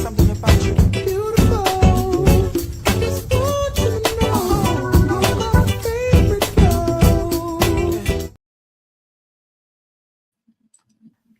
something about you beautiful. I just want you to know you're my favorite girl.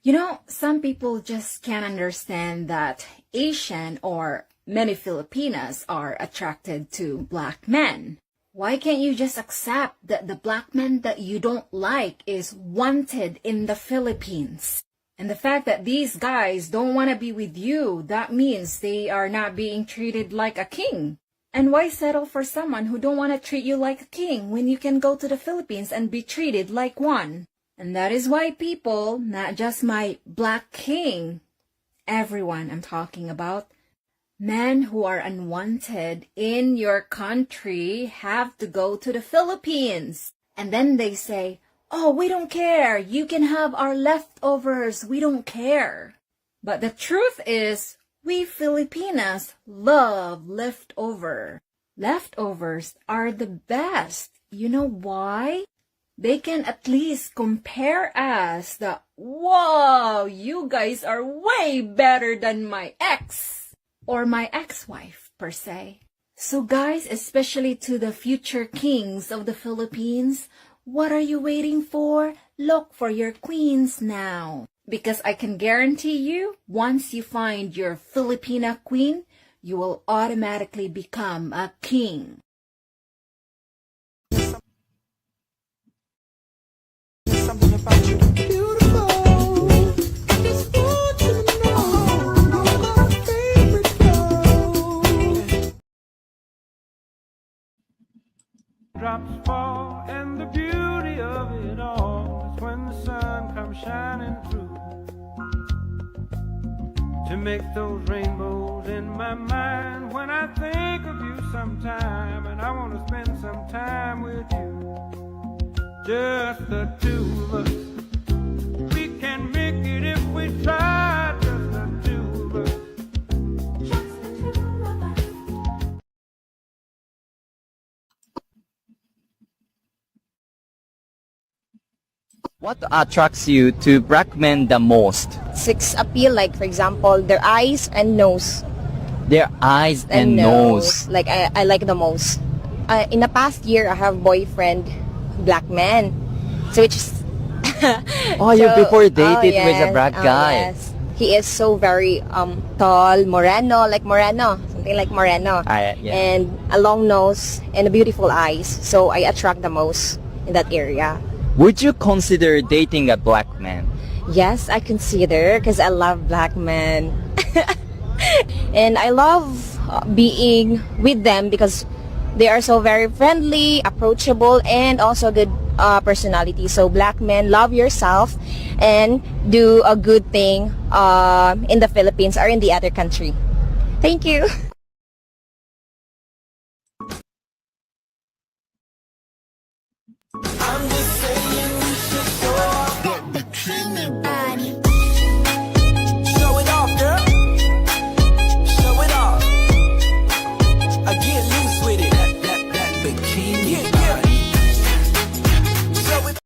You know, some people just can't understand that Asian or many Filipinas are attracted to black men. Why can't you just accept that the black man that you don't like is wanted in the Philippines? And the fact that these guys don't want to be with you, that means they are not being treated like a king. And why settle for someone who don't want to treat you like a king when you can go to the Philippines and be treated like one? And that is why people, not just my black king, everyone I'm talking about, men who are unwanted in your country have to go to the Philippines. And then they say, oh, we don't care. You can have our leftovers. We don't care. But the truth is, we Filipinas love leftover. Leftovers are the best. You know why? They can at least compare us that, wow, you guys are way better than my ex or my ex-wife per se. So guys, especially to the future kings of the Philippines, what are you waiting for? Look for your queens now. Because I can guarantee you, once you find your Filipina queen, you will automatically become a king. Something about you beautiful. I just want you to know you're my favorite girl. Drops fall, and the beauty of it all is when the sun comes shining through to make those rainbows in my mind. When I think of you sometime, and I want to spend some time with you. Just the two of us. We can make it if we try. Just the two of us. Just the two of us. What attracts you to black men the most? Sex appeal, like for example, their eyes and nose. Their eyes and nose. Like I like the most. In the past year, I have boyfriend, black man. So which is Oh, you before dated yes, with a black guy. Yes. He is so very tall, moreno, like moreno, something like moreno. Yeah. And a long nose and a beautiful eyes. So I attract the most in that area. Would you consider dating a black man? Yes, I consider because I love black men. And I love being with them because they are so very friendly, approachable, and also good personality. So black men, love yourself and do a good thing in the Philippines or in the other country. Thank you. I'm just saying we should show off that bikini body. Show it off, girl. Show it off. I get loose with it. That bikini body. Show it.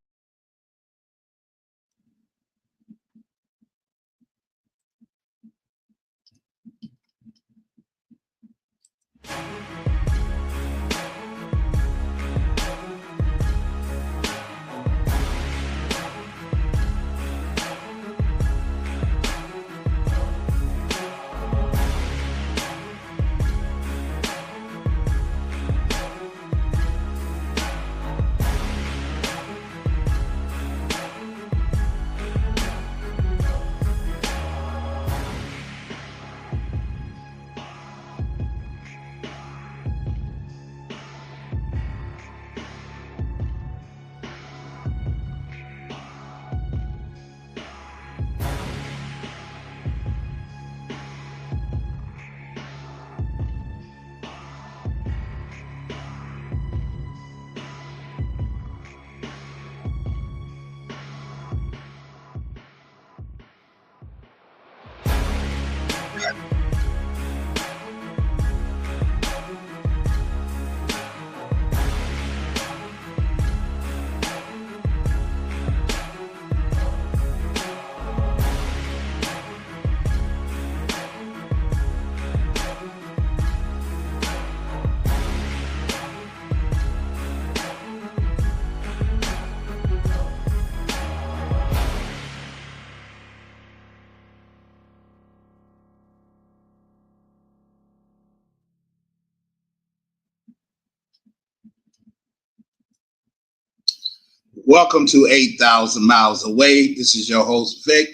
Welcome to 8,000 Miles Away. This is your host, Vic,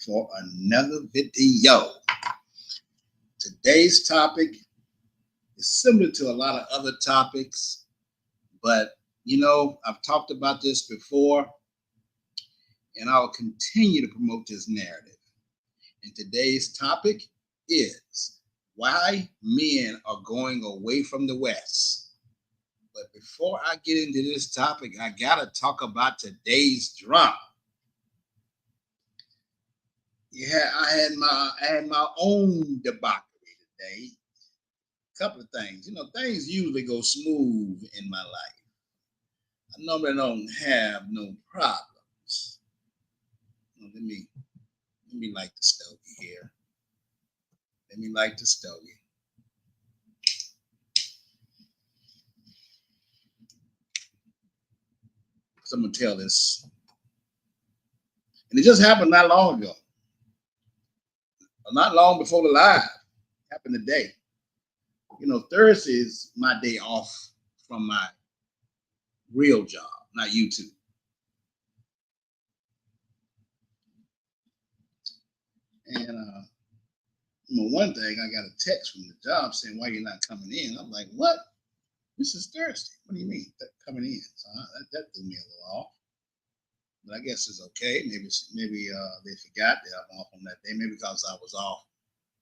for another video. Today's topic is similar to a lot of other topics, but you know, I've talked about this before, and I'll continue to promote this narrative. And today's topic is why men are going away from the West. But before I get into this topic, I gotta talk about today's drama. Yeah, I had my own debauchery today. A couple of things. You know, things usually go smooth in my life. I normally don't have no problems. Let me light the stogie here. Let me light the stogie. So I'm gonna tell this, and it just happened not long ago, not long before the live. It happened today. You know, Thursday is my day off from my real job, not YouTube. And one thing, I got a text from the job saying, "Why you're not coming in?" I'm like, "What? This is Thursday. What do you mean coming in?" So that threw me a little off. But I guess it's okay. Maybe they forgot that I'm off on that day. Maybe because I was off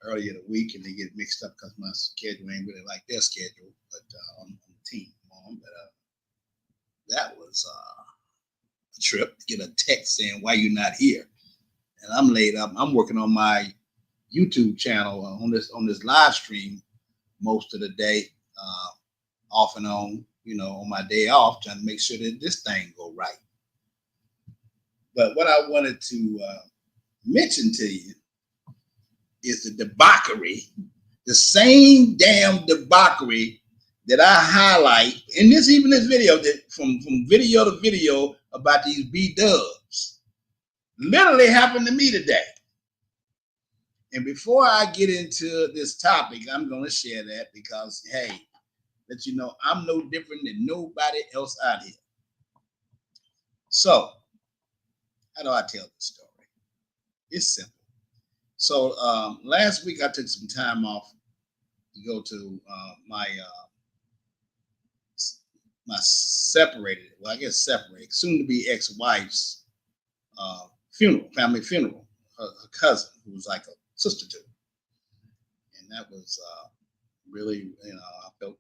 earlier the week and they get mixed up because my schedule ain't really like their schedule. But on the team, but that was a trip to get a text saying, "Why you not here?" And I'm laid up. I'm working on my YouTube channel on this live stream most of the day. Off and on, you know, on my day off, trying to make sure that this thing go right. But what I wanted to mention to you is the debauchery, the same damn debauchery that I highlight in this video, that from video to video about these B-dubs, literally happened to me today. And before I get into this topic, I'm going to share that because, hey, let you know I'm no different than nobody else out here. So, how do I tell this story? It's simple. So, last week I took some time off to go to my separated, soon to be ex-wife's funeral, family funeral. Her cousin, who was like a sister to her. And that was really, you know, I felt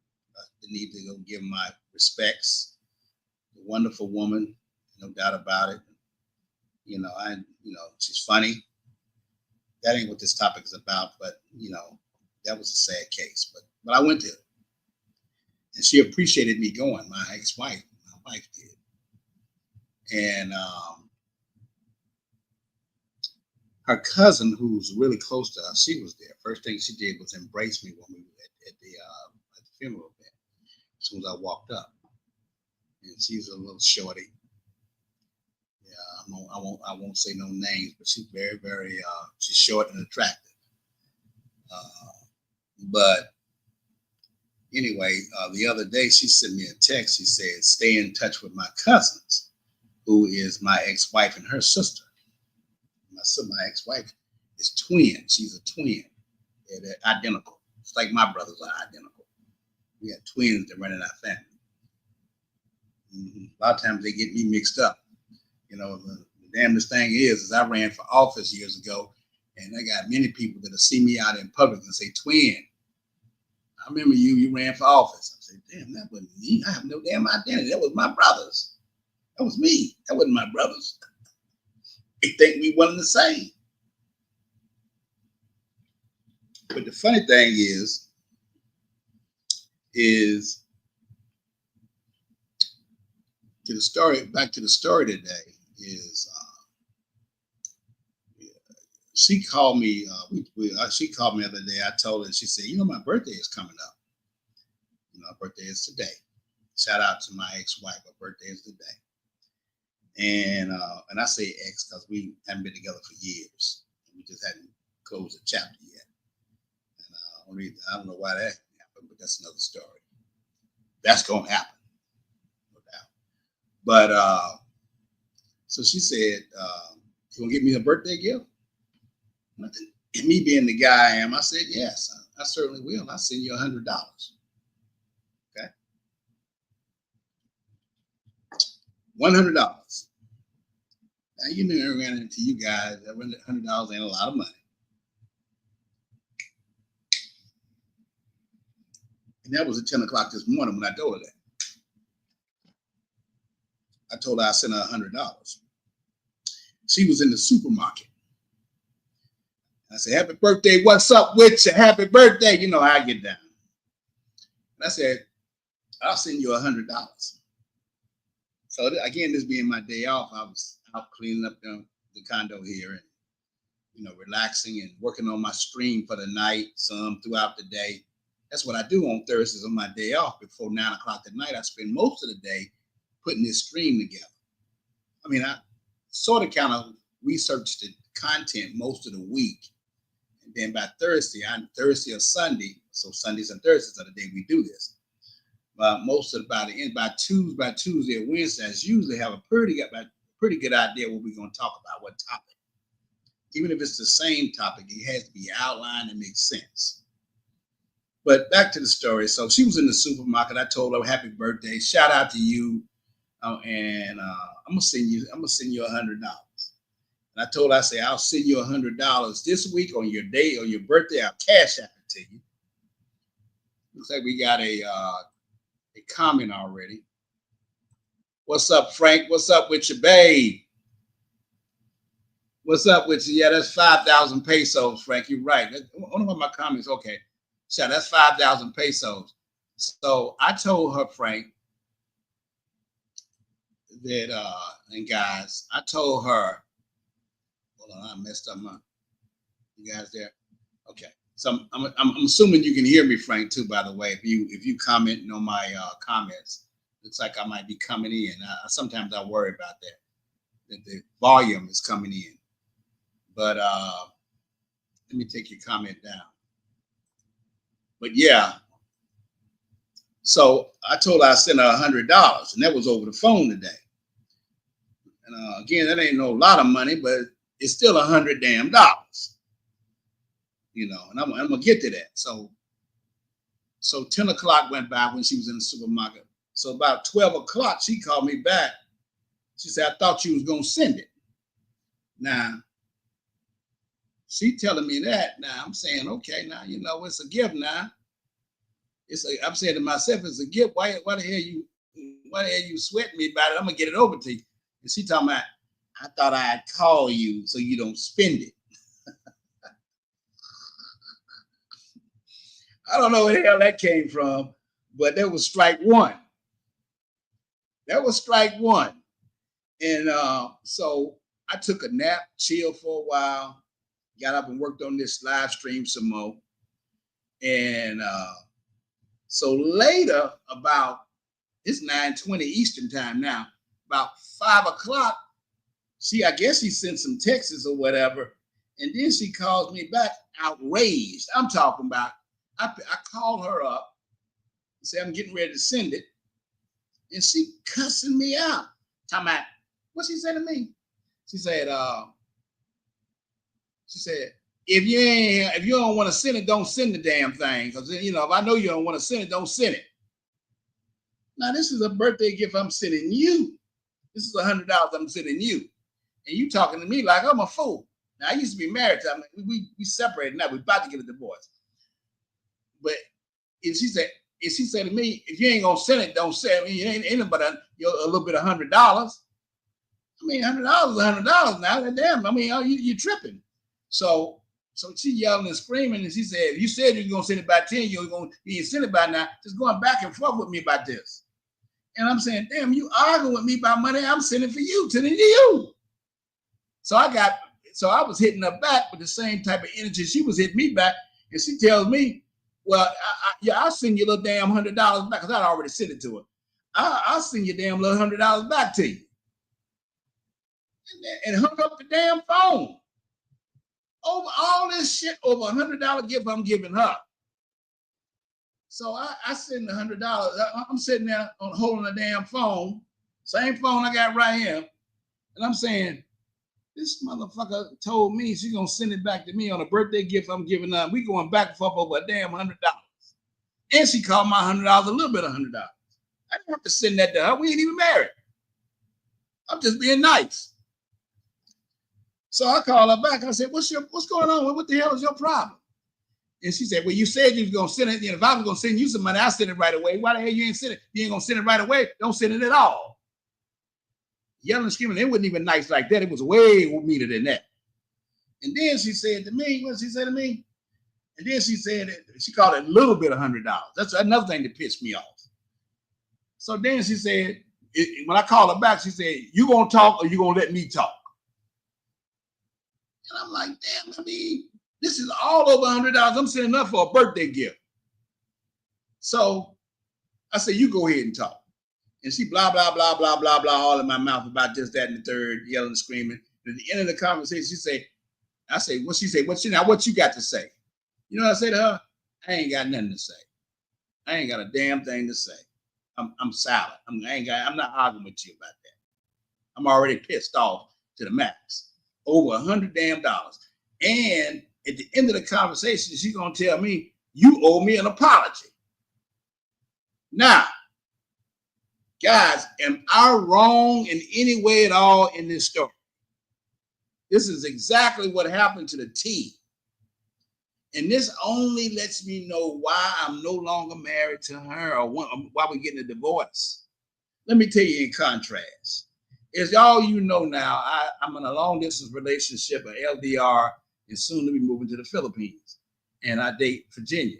the need to go give my respects. A wonderful woman, no doubt about it. You know, she's funny. That ain't what this topic is about, but you know, that was a sad case. But I went there, and she appreciated me going. My ex-wife, my wife did, and her cousin, who's really close to us, she was there. First thing she did was embrace me when we were at the funeral event. As soon as I walked up, and she's a little shorty. Yeah, I won't say no names, but she's very, very. She's short and attractive. But anyway, the other day she sent me a text. She said, "Stay in touch with my cousins, who is my ex-wife and her sister." My ex-wife is twin. She's a twin. Yeah, they're identical. It's like my brothers are identical. We have twins that run in our family. A lot of times they get me mixed up. You know, the damnedest thing is I ran for office years ago, and I got many people that'll see me out in public and say, "Twin, I remember you ran for office." I say, "Damn, that wasn't me. I have no damn identity. That was my brothers. That was me. That wasn't my brothers." They think we one and the same. But the funny thing is to the story, back to the story today, is she called me, she called me the other day. I told her, she said, "You know, my birthday is coming up. You know, her birthday is today." Shout out to my ex-wife, her birthday is today. And I say ex because we haven't been together for years. We just hadn't closed the chapter yet. And I don't know why that happened, but that's another story. That's gonna happen, no doubt. But So she said, you gonna get me a birthday gift? And me being the guy I am, I said, yes, I certainly will. I'll send you $100. Okay. $100. Now, you know, I ran into you guys, $100 ain't a lot of money. And that was at 10 o'clock this morning when I told her that. I told her I sent her $100. She was in the supermarket. I said, happy birthday, what's up with you? Happy birthday. You know how I get down. And I said, I'll send you $100. So again, this being my day off, I was out cleaning up the condo here and, you know, relaxing and working on my stream for the night, some throughout the day. That's what I do on Thursdays on my day off. Before 9 o'clock at night, I spend most of the day putting this stream together. I mean, I sort of kind of researched the content most of the week. And then by Thursday or Sunday, so Sundays and Thursdays are the day we do this. Most of by the end, by Tuesday or Wednesday, I usually have a pretty good idea what we're going to talk about, what topic. Even if it's the same topic, it has to be outlined and make sense. But back to the story. So she was in the supermarket. I told her happy birthday. Shout out to you. And I'm gonna send you $100. And I told her, I say, I'll send you $100 this week on your day or your birthday. I'll cash app it to you. Looks like we got a comment already. What's up, Frank? What's up with you, babe? What's up with you? Yeah, that's 5,000 pesos, Frank. You're right. One of my comments. Okay. So that's 5,000 pesos. So I told her, Frank, that and guys, I told her, hold on, I messed up my, you guys there? Okay. So I'm assuming you can hear me, Frank, too, by the way. If you commenting on my comments, looks like I might be coming in. Sometimes I worry about that the volume is coming in. But let me take your comment down. But yeah, so I told her I sent her $100, and that was over the phone today. And again, that ain't no lot of money, but it's still $100 damn. You know, and I'm gonna get to that. So 10 o'clock went by when she was in the supermarket. So about 12 o'clock, she called me back. She said, I thought you was gonna send it. Now, she telling me that. Now I'm saying, okay, now you know it's a gift now. I'm saying to myself, it's a gift. Why the hell you sweating me about it? I'm gonna get it over to you. And she talking about, I thought I'd call you so you don't spend it. I don't know where the hell that came from, but that was strike one. That was strike one. And so I took a nap, chilled for a while, got up and worked on this live stream some more. And so later, about, it's 9:20 Eastern time now, about 5 o'clock, I guess she sent some texts or whatever. And then she calls me back outraged. I'm talking about, I called her up and said, I'm getting ready to send it. And she cussing me out. Talking about, what she said to me? She said, if you don't want to send it, don't send the damn thing. Because, you know, if I know you don't want to send it, don't send it. Now, this is a birthday gift I'm sending you. This is $100 I'm sending you. And you talking to me like I'm a fool. Now, I used to be married to her. We separated now. We're about to get a divorce. But if she said to me, if you ain't gonna send it, don't send it. It ain't but a little bit of $100. I mean, $100 is $100 now. Damn, I mean, you tripping. So she yelling and screaming, and she said, if you said you're gonna send it by 10, you ain't send it by 9. Just going back and forth with me about this. And I'm saying, damn, you arguing with me about money I'm sending for you, sending to you. So I was hitting her back with the same type of energy she was hitting me back, and she tells me, well, I'll send you a little damn $100 back, because I'd already sent it to her. I'll send you a damn little $100 back to you. And hung up the damn phone. Over all this shit, over $100 gift I'm giving her. So I send the $100. I'm sitting there holding a damn phone, same phone I got right here. And I'm saying, this motherfucker told me she's gonna send it back to me on a birthday gift I'm giving up. We going back and forth over a damn $100. And she called my $100 a little bit of $100. I didn't have to send that to her. We ain't even married. I'm just being nice. So I called her back. I said, what's going on? What the hell is your problem? And she said, well, you said you was gonna send it. You know, if I was gonna send you some money, I'll send it right away. Why the hell you ain't send it? You ain't gonna send it right away. Don't send it at all. Yelling and screaming. It wasn't even nice like that. It was way meaner than that. And then she said to me, what did she say to me? And then she said, she called it a little bit of $100. That's another thing that pissed me off. So then she said, when I called her back, she said, you gonna talk or you gonna let me talk? And I'm like, damn, I mean, this is all over $100. I'm sending up for a birthday gift. So I said, you go ahead and talk. And she blah, blah, blah, blah, blah, blah, all in my mouth about this, that, and the third, yelling and screaming. At the end of the conversation, she said, I say, what she say? What you got to say? You know what I say to her? I ain't got nothing to say. I ain't got a damn thing to say. I'm silent. I'm not arguing with you about that. I'm already pissed off to the max. Over $100 damn. And at the end of the conversation, she's gonna tell me, you owe me an apology. Now, guys, am I wrong in any way at all in this story? This is exactly what happened to the T. And this only lets me know why I'm no longer married to her or why we're getting a divorce. Let me tell you in contrast. As all you know now, I'm in a long distance relationship, an LDR, and soon to be moving to the Philippines. And I date Virginia.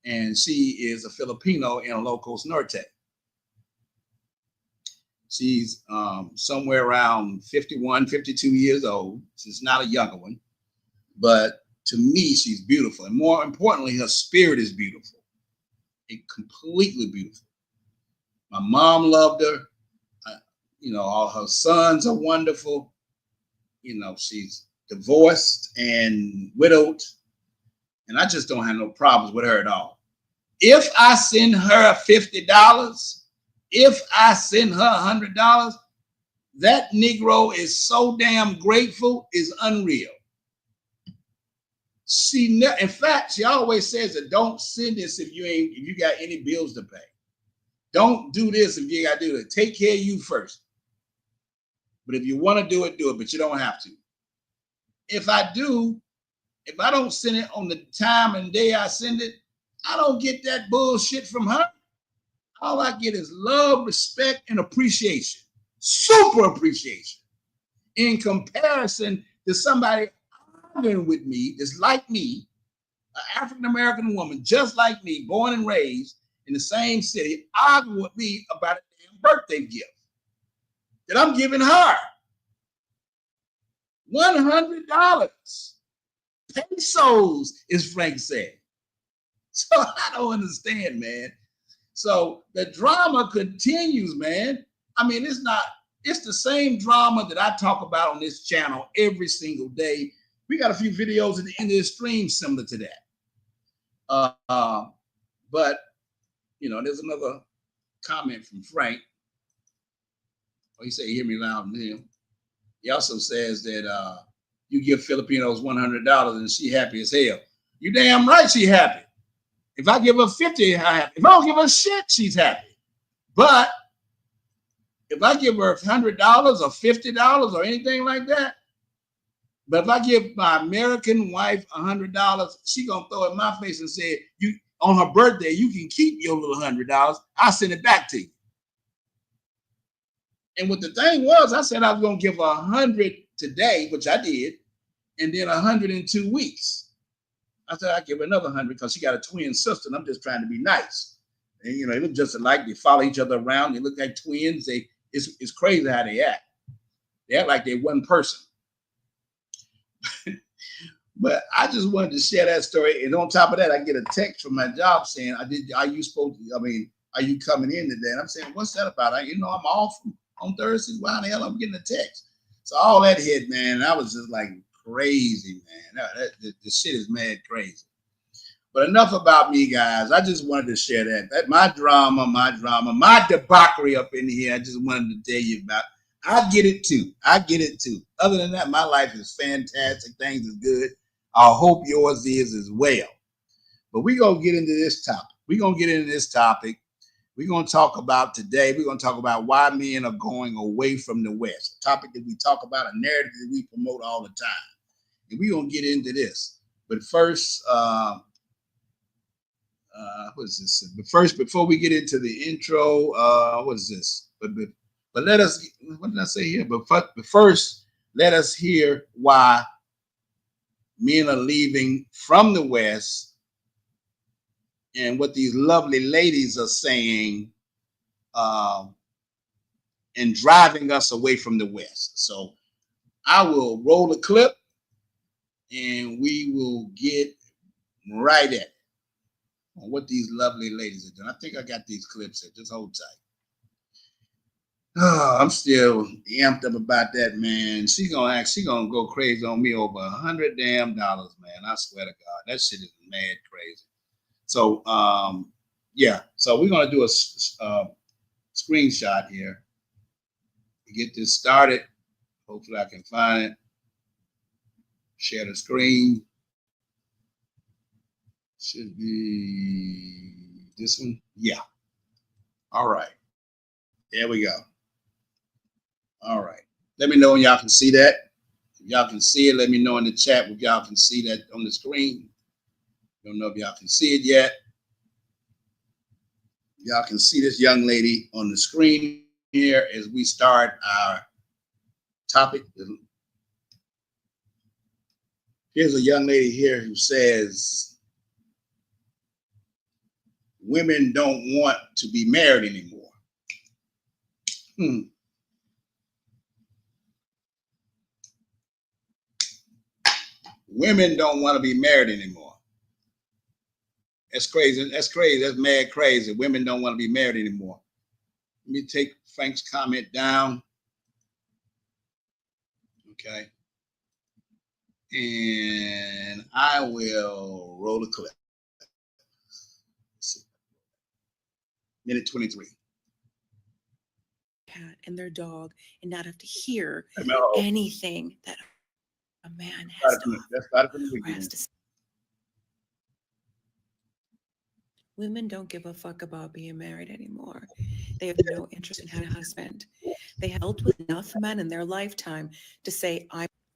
And she is a Filipino in Ilocos Norte. She's somewhere around 51, 52 years old. She's not a younger one. But to me, she's beautiful. And more importantly, her spirit is beautiful. Completely beautiful. My mom loved her. You know, all her sons are wonderful. You know, she's divorced and widowed. And I just don't have no problems with her at all. If I send her $50, if I send her $100, that Negro is so damn grateful, is unreal. In fact, she always says that don't send this if you got any bills to pay. Don't do this if you got to do it. Take care of you first. But if you want to do it, but you don't have to. If I don't send it on the time and day I send it, I don't get that bullshit from her. All I get is love, respect, and appreciation. Super appreciation. In comparison to somebody arguing with me that's like me, an African-American woman just like me, born and raised in the same city, arguing with me about a damn birthday gift that I'm giving her. $100. Pesos, as Frank said. So I don't understand, man. So the drama continues, man. I mean, it's the same drama that I talk about on this channel every single day. We got a few videos at the end of the stream similar to that. But, you know, there's another comment from Frank. Oh, he said, hear me loud and clear. He also says that you give Filipinos $100 and she happy as hell. You damn right she happy. If I give her 50, I'm happy. If I don't give her shit, she's happy. But if I give her $100 or $50 or anything like that, but if I give my American wife $100, she gonna throw it in my face and say, "You on her birthday, you can keep your little $100. I'll send it back to you." And what the thing was, I said I was gonna give her 100 today, which I did, and then 100 in 2 weeks. I said I'd give her another 100 because she got a twin sister, and I'm just trying to be nice. And you know, they look just alike. They follow each other around. They look like twins. It's crazy how they act. They act like they're one person. But I just wanted to share that story. And on top of that, I get a text from my job saying, are you coming in today? And I'm saying, what's that about? I'm off on Thursdays. Why the hell I'm getting a text? So all that hit, man. I was just like crazy, man. The shit is mad crazy. But enough about me, guys. I just wanted to share that. My drama, my debauchery up in here. I just wanted to tell you about. I get it too. I get it too. Other than that, my life is fantastic. Things is good. I hope yours is as well. But we're going to get into this topic. We're going to get into this topic. We're going to talk about today. We're going to talk about why men are going away from the West. A topic that we talk about, a narrative that we promote all the time. And we're going to get into this. But first, what is this? But first, before we get into the intro, what is this? But let us, what did I say here? But first, let us hear why men are leaving from the West and what these lovely ladies are saying and driving us away from the West. So I will roll the clip and we will get right at it on what these lovely ladies are doing. I think I got these clips here. Just hold tight. Oh, I'm still amped up about that, man. She's gonna go crazy on me over $100 damn, man. I swear to God, that shit is mad crazy. So, yeah. So we're gonna do a screenshot here to get this started. Hopefully, I can find it. Share the screen. Should be this one. Yeah. All right. There we go. All right. Let me know when y'all can see that. If y'all can see it, let me know in the chat if y'all can see that on the screen. Don't know if y'all can see it yet. Y'all can see this young lady on the screen here as we start our topic. Here's a young lady here who says, women don't want to be married anymore. Women don't want to be married anymore. That's crazy. That's crazy. That's mad crazy. Women don't want to be married anymore. Let me take Frank's comment down. Okay. And I will roll the clip. Let's see. Minute 23. Cat and their dog and not have to hear No. anything that a man has to offer. Women don't give a fuck about being married anymore. They have no interest in having a husband. They have dealt with enough men in their lifetime to say,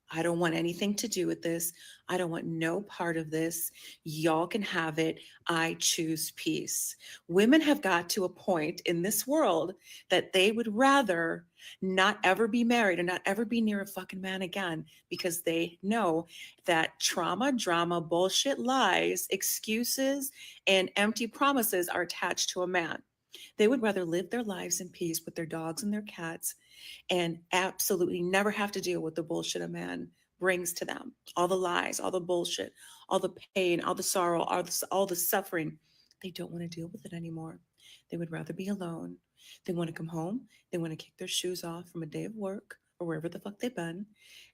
I don't want anything to do with this. I don't want no part of this. Y'all can have it. I choose peace. Women have got to a point in this world that they would rather not ever be married or not ever be near a fucking man again because they know that trauma, drama, bullshit, lies, excuses, and empty promises are attached to a man. They would rather live their lives in peace with their dogs and their cats and absolutely never have to deal with the bullshit a man brings to them. All the lies, all the bullshit, all the pain, all the sorrow, all the suffering. They don't want to deal with it anymore. They would rather be alone. They want to come home. They want to kick their shoes off from a day of work or wherever the fuck they've been.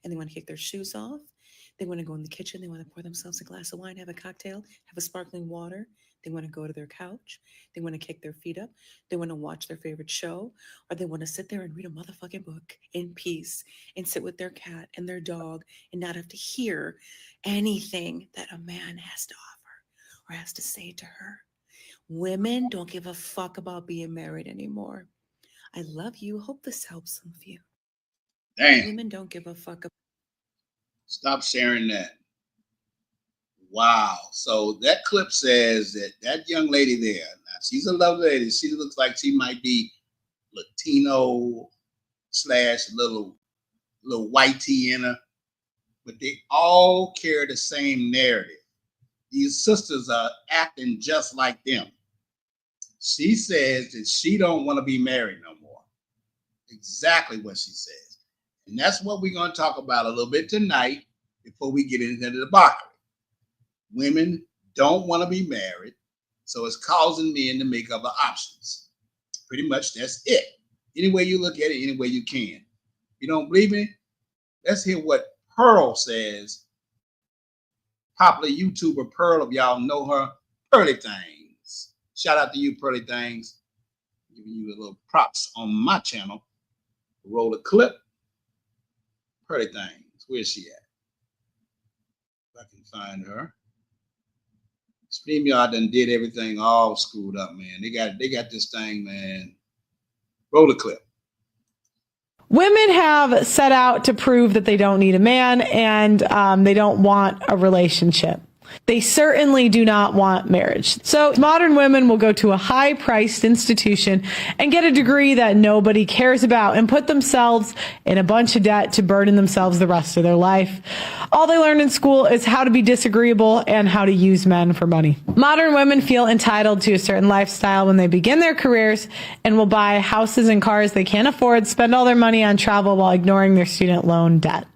And they want to kick their shoes off. They want to go in the kitchen. They want to pour themselves a glass of wine, have a cocktail, have a sparkling water. They want to go to their couch. They want to kick their feet up. They want to watch their favorite show, or they want to sit there and read a motherfucking book in peace and sit with their cat and their dog and not have to hear anything that a man has to offer or has to say to her. Women don't give a fuck about being married anymore. I love you. Hope this helps some of you. Damn. Women don't give a fuck. Stop sharing that. Wow. So that clip says that young lady there, now she's a lovely lady. She looks like she might be Latino / little white tea in her, but they all carry the same narrative. These sisters are acting just like them. She says that she don't want to be married no more. Exactly what she says. And that's what we're going to talk about a little bit tonight before we get into the debauchery. Women don't want to be married, so it's causing men to make other options. Pretty much that's it. Any way you look at it, any way you can. If you don't believe me, let's hear what Pearl says. Popular YouTuber Pearl, if y'all know her, Pearly Things. Shout out to you, Pearly Things. Giving you a little props on my channel. Roll a clip. Pretty things. Where's she at? If I can find her. StreamYard done did everything all screwed up, man. They got this thing, man. Roll a clip. Women have set out to prove that they don't need a man and they don't want a relationship. They certainly do not want marriage. So modern women will go to a high-priced institution and get a degree that nobody cares about and put themselves in a bunch of debt to burden themselves the rest of their life. All they learn in school is how to be disagreeable and how to use men for money. Modern women feel entitled to a certain lifestyle when they begin their careers and will buy houses and cars they can't afford, spend all their money on travel while ignoring their student loan debt.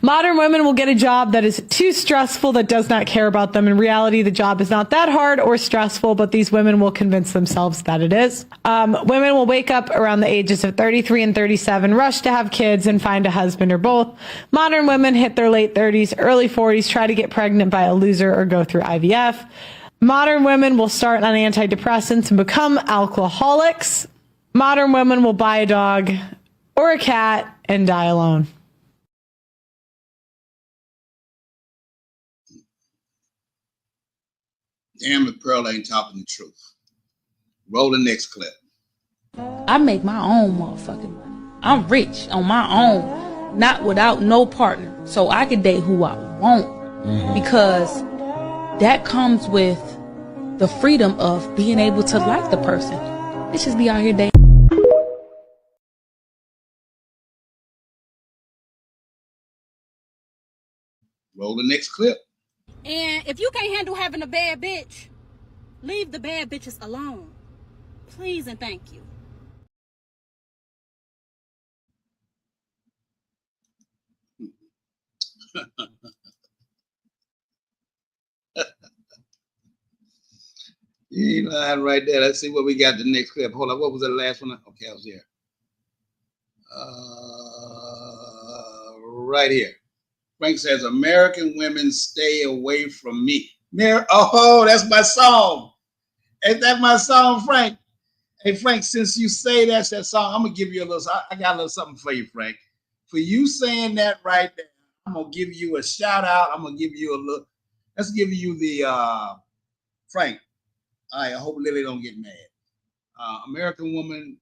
Modern women will get a job that is too stressful, that does not care about them. In reality, the job is not that hard or stressful, but these women will convince themselves that it is. Women will wake up around the ages of 33 and 37, rush to have kids and find a husband or both. Modern women hit their late 30s, early 40s, try to get pregnant by a loser or go through IVF. Modern women will start on antidepressants and become alcoholics. Modern women will buy a dog or a cat and die alone. Damn if Pearl ain't talking the truth. Roll the next clip. I make my own motherfucking money. I'm rich on my own, not without no partner. So I can date who I want because that comes with the freedom of being able to like the person. Let's just be out here dating. Roll the next clip. And if you can't handle having a bad bitch, leave the bad bitches alone. Please and thank you. You ain't lying right there. Let's see what we got the next clip. Hold on. What was the last one? Okay, I was here. Right here. Frank says, American women stay away from me. Oh, that's my song. Ain't that my song, Frank? Hey, Frank, since you say that's that song, I'm going to give you a little, I got a little something for you, Frank. For you saying that right there, I'm going to give you a shout out. I'm going to give you a little, let's give you the, Frank, I hope Lily don't get mad. American woman,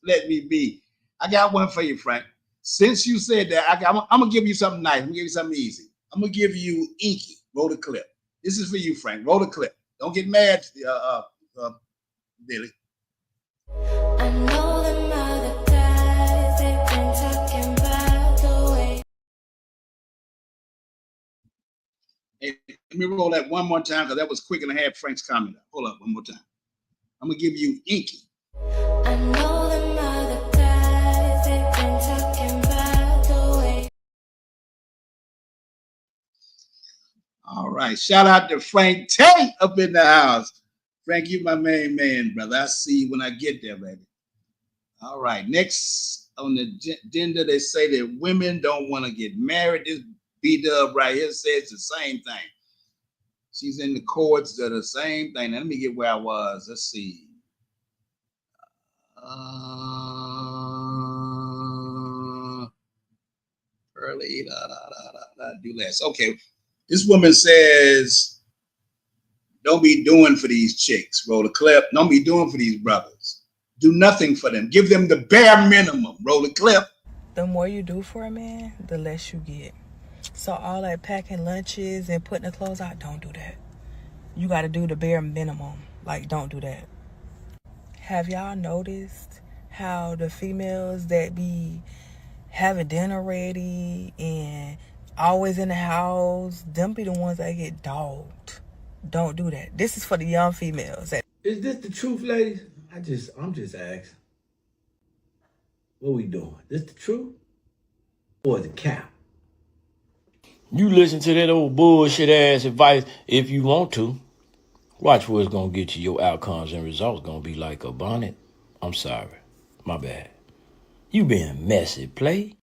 let me be. I got one for you, Frank. Since you said that, I'm going to give you something nice. I'm going to give you something easy. I'm going to give you Inky. Roll the clip. This is for you, Frank. Roll the clip. Don't get mad, Billy. I know them other guys, they've been talking about the way. Hey, let me roll that one more time because that was quick and I had Frank's comment. Hold up one more time. I'm going to give you Inky. I know them other guys, they've been talking about the way. All right. Shout out to Frank Tate up in the house. Frank, you my main man, brother. I see you when I get there, baby. All right. Next on the agenda, they say that women don't want to get married. This B-Dub right here says the same thing. She's in the courts of the same thing. Now, let me get where I was. Let's see. Early, do less. Okay. This woman says, don't be doing for these chicks. Roll the clip. Don't be doing for these brothers. Do nothing for them. Give them the bare minimum. Roll the clip. The more you do for a man, the less you get. So all that packing lunches and putting the clothes out, don't do that. You got to do the bare minimum. Like, don't do that. Have y'all noticed how the females that be having dinner ready and always in the house, them be the ones that get dogged? Don't do that. This is for the young females. Is this the truth, ladies? I'm just asking. What we doing? This the truth? Or is it cap? You listen to that old bullshit ass advice if you want to. Watch where it's gonna get you. Your outcomes and results gonna be like a bonnet. I'm sorry. My bad. You being messy, play.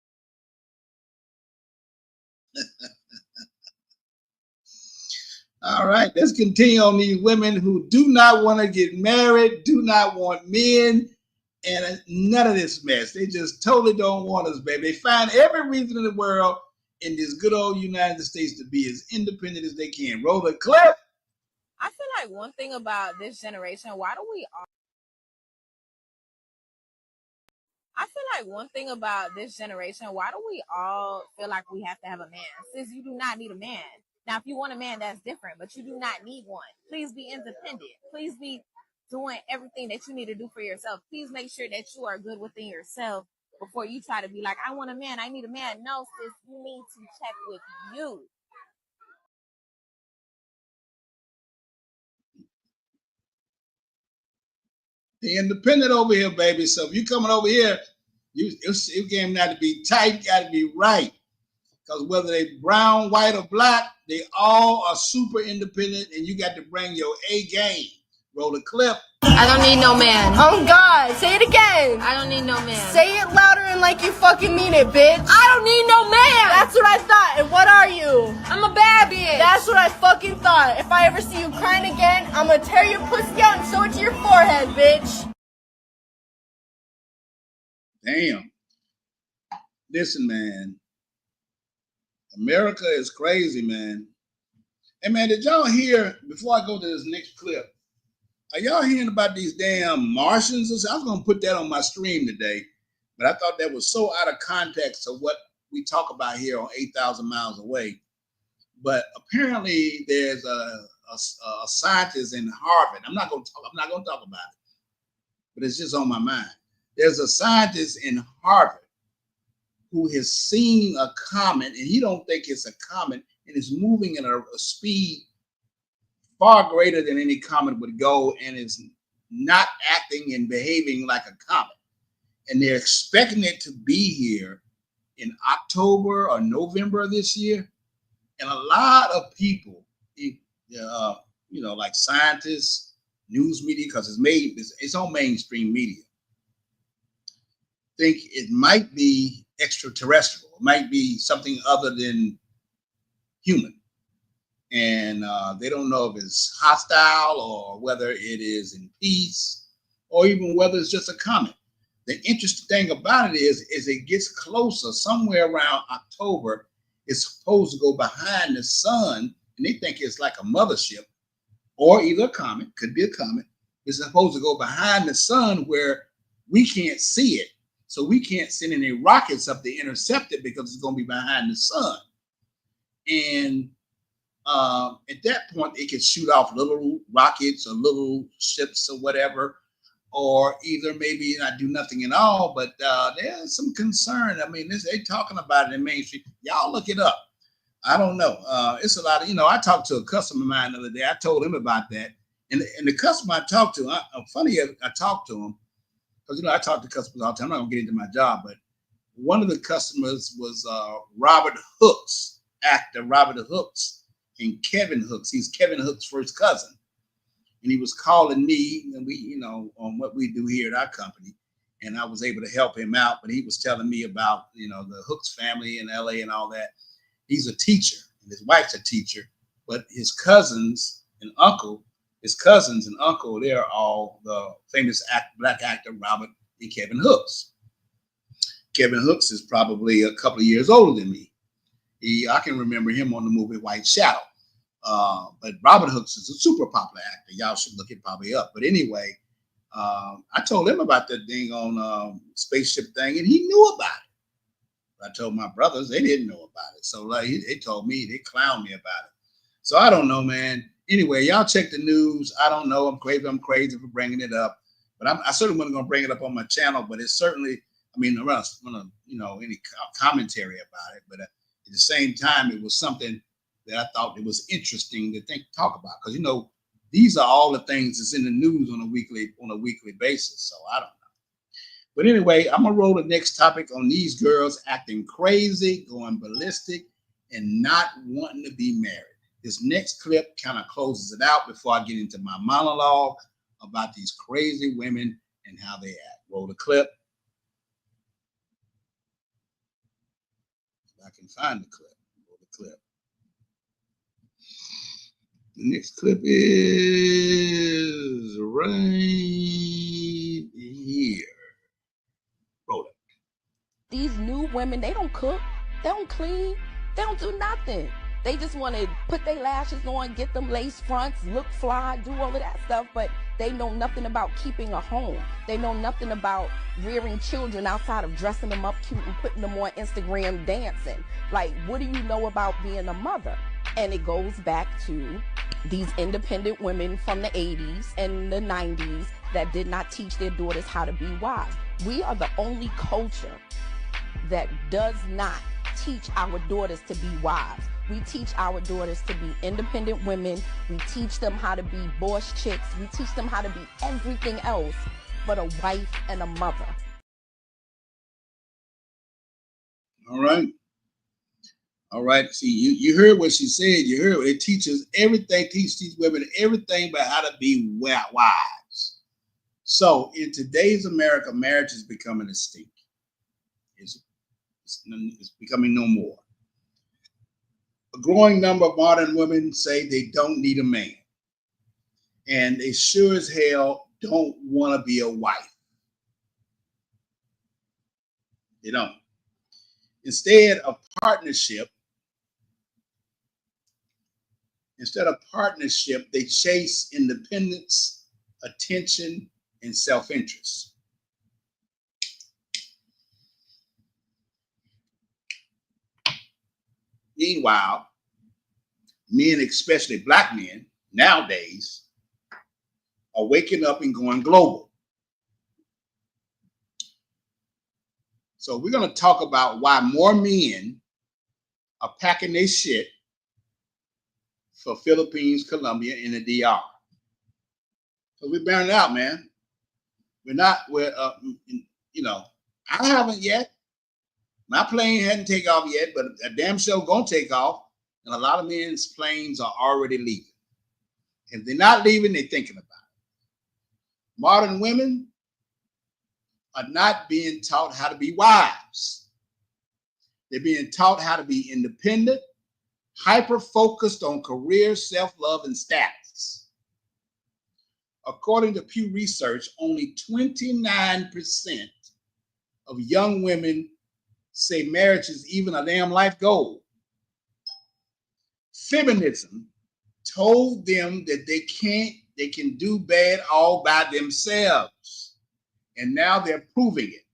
All right, let's continue on these women who do not want to get married, do not want men, and none of this mess. They just totally don't want us, baby. They find every reason in the world in this good old United States to be as independent as they can. Roll the clip. I feel like one thing about this generation, why do we all I feel like one thing about this generation, why do we all feel like we have to have a man? Since you do not need a man. Now, if you want a man, that's different, but you do not need one. Please be independent. Please be doing everything that you need to do for yourself. Please make sure that you are good within yourself before you try to be like, I want a man, I need a man. No, sis, you need to check with you. They independent over here, baby. So if you coming over here, your game got to be tight, got to be right. Because whether they brown, white, or black, they all are super independent, and you got to bring your A game. Roll the clip. I don't need no man. Oh God, say it again. I don't need no man. Say it louder and like you fucking mean it, bitch. I don't need no man. That's what I thought. And what are you? I'm a bad bitch. That's what I fucking thought. If I ever see you crying again, I'm gonna tear your pussy out and sew it to your forehead, bitch. Damn. Listen, man. America is crazy, man. Hey, man, did y'all hear, before I go to this next clip, are y'all hearing about these damn Martians? I was going to put that on my stream today, but I thought that was so out of context of what we talk about here on 8,000 miles away. But apparently there's a scientist in Harvard. I'm not going to talk about it, but it's just on my mind. There's a scientist in Harvard who has seen a comet, and he don't think it's a comet, and it's moving at a speed far greater than any comet would go, and is not acting and behaving like a comet. And they're expecting it to be here in October or November of this year. And a lot of people, like scientists, news media, because it's on mainstream media, think it might be extraterrestrial. It might be something other than human. And they don't know if it's hostile or whether it is in peace or even whether it's just a comet. The interesting thing about it is it gets closer somewhere around October. It's supposed to go behind the sun, and they think it's like a mothership or either a comet, could be a comet. It's supposed to go behind the sun where we can't see it. So we can't send any rockets up to intercept it because it's going to be behind the sun. And at that point, it could shoot off little rockets or little ships or whatever, or either maybe not do nothing at all. But there's some concern. I mean, they're talking about it in mainstream. Y'all look it up. I don't know. It's a lot of, I talked to a customer of mine the other day. I told him about that. And the customer I talked to, funny, I talked to him because, I talk to customers all the time. I'm not going to get into my job, but one of the customers was Robert Hooks, actor Robert Hooks, and Kevin Hooks. He's Kevin Hooks' first cousin. And he was calling me, and we, on what we do here at our company. And I was able to help him out, but he was telling me about, the Hooks family in LA and all that. He's a teacher, and his wife's a teacher, but his cousins and uncle, they're all the famous black actor Robert and Kevin Hooks. Kevin Hooks is probably a couple of years older than me. I can remember him on the movie White Shadow. But Robert Hooks is a super popular actor. Y'all should look it probably up. But anyway, I told him about that thing on spaceship thing, and he knew about it. I told my brothers, they didn't know about it. So they told me, they clowned me about it. So I don't know, man. Anyway, y'all check the news. I don't know. I'm crazy for bringing it up. But I certainly wasn't going to bring it up on my channel. But it's certainly, I'm not any commentary about it. But at the same time, it was something that I thought it was interesting to talk about. Because, these are all the things that's in the news on a weekly basis. So I don't know. But anyway, I'm going to roll the next topic on these girls acting crazy, going ballistic, and not wanting to be married. This next clip kind of closes it out before I get into my monologue about these crazy women and how they act. Roll the clip. If I can find the clip. Roll the clip. The next clip is right here. These new women, they don't cook, they don't clean, they don't do nothing. They just want to put their lashes on, get them lace fronts, look fly, do all of that stuff, but they know nothing about keeping a home. They know nothing about rearing children outside of dressing them up cute and putting them on Instagram dancing. Like, what do you know about being a mother? And it goes back to these independent women from the 80s and the 90s that did not teach their daughters how to be wives. We are the only culture that does not teach our daughters to be wives. We teach our daughters to be independent women. We teach them how to be boss chicks. We teach them how to be everything else but a wife and a mother. All right. All right. See, you heard what she said. You heard it teaches everything, teach these women everything but how to be wives. So in today's America, marriage is becoming extinct. It's becoming no more. A growing number of modern women say they don't need a man. And they sure as hell don't want to be a wife. They don't. Instead of partnership, they chase independence, attention, and self-interest. Meanwhile, men, especially black men nowadays, are waking up and going global. So we're going to talk about why more men are packing their shit for Philippines, Colombia, and the DR. So we're burning out, man. I haven't yet. My plane hadn't taken off yet, but a damn show gonna take off. And a lot of men's planes are already leaving. If they're not leaving, they're thinking about it. Modern women are not being taught how to be wives. They're being taught how to be independent, hyper-focused on career, self-love, and status. According to Pew Research, only 29% of young women say marriage is even a damn life goal. Feminism told them that they can do bad all by themselves. And now they're proving it.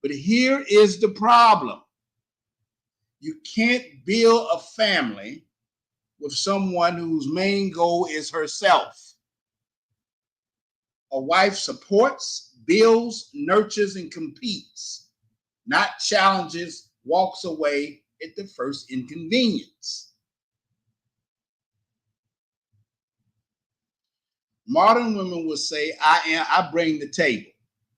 But here is the problem. You can't build a family with someone whose main goal is herself. A wife supports, builds, nurtures, and competes, not challenges, walks away at the first inconvenience. Modern women will say, I bring the table.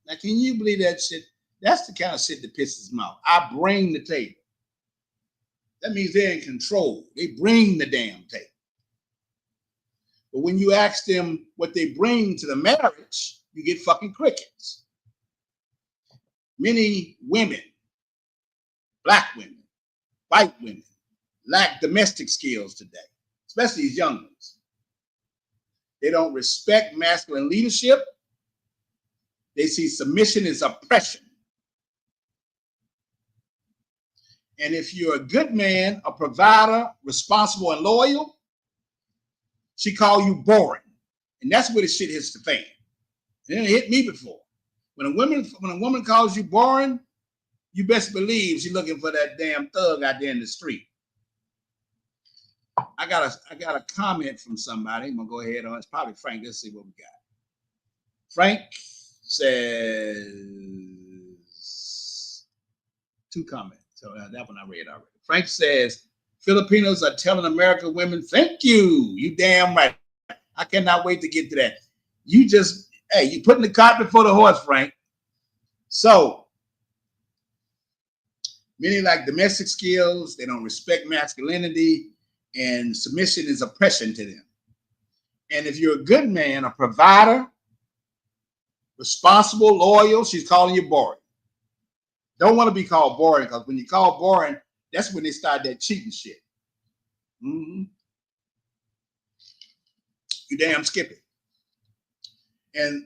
Now, can you believe that shit? That's the kind of shit that pisses them off. I bring the table. That means they're in control. They bring the damn table. But when you ask them what they bring to the marriage, you get fucking crickets. Many women, black women, white women, lack domestic skills today, especially these young ones. They don't respect masculine leadership. They see submission as oppression. And if you're a good man, a provider, responsible and loyal, she call you boring. And that's where the shit hits the fan. It hit me before. When a woman calls you boring, you best believe she's looking for that damn thug out there in the street. I got a comment from somebody. I'm gonna go ahead on. It's probably Frank. Let's see what we got. Frank says 2 comments. So that one I read already. Frank says, Filipinos are telling American women, thank you. You damn right. I cannot wait to get to that. You putting the cart before the horse, Frank. So many lack domestic skills. They don't respect masculinity, and submission is oppression to them. And if you're a good man, a provider, responsible, loyal, she's calling you boring. Don't want to be called boring, because when you call boring, that's when they start that cheating shit. You damn skip it. And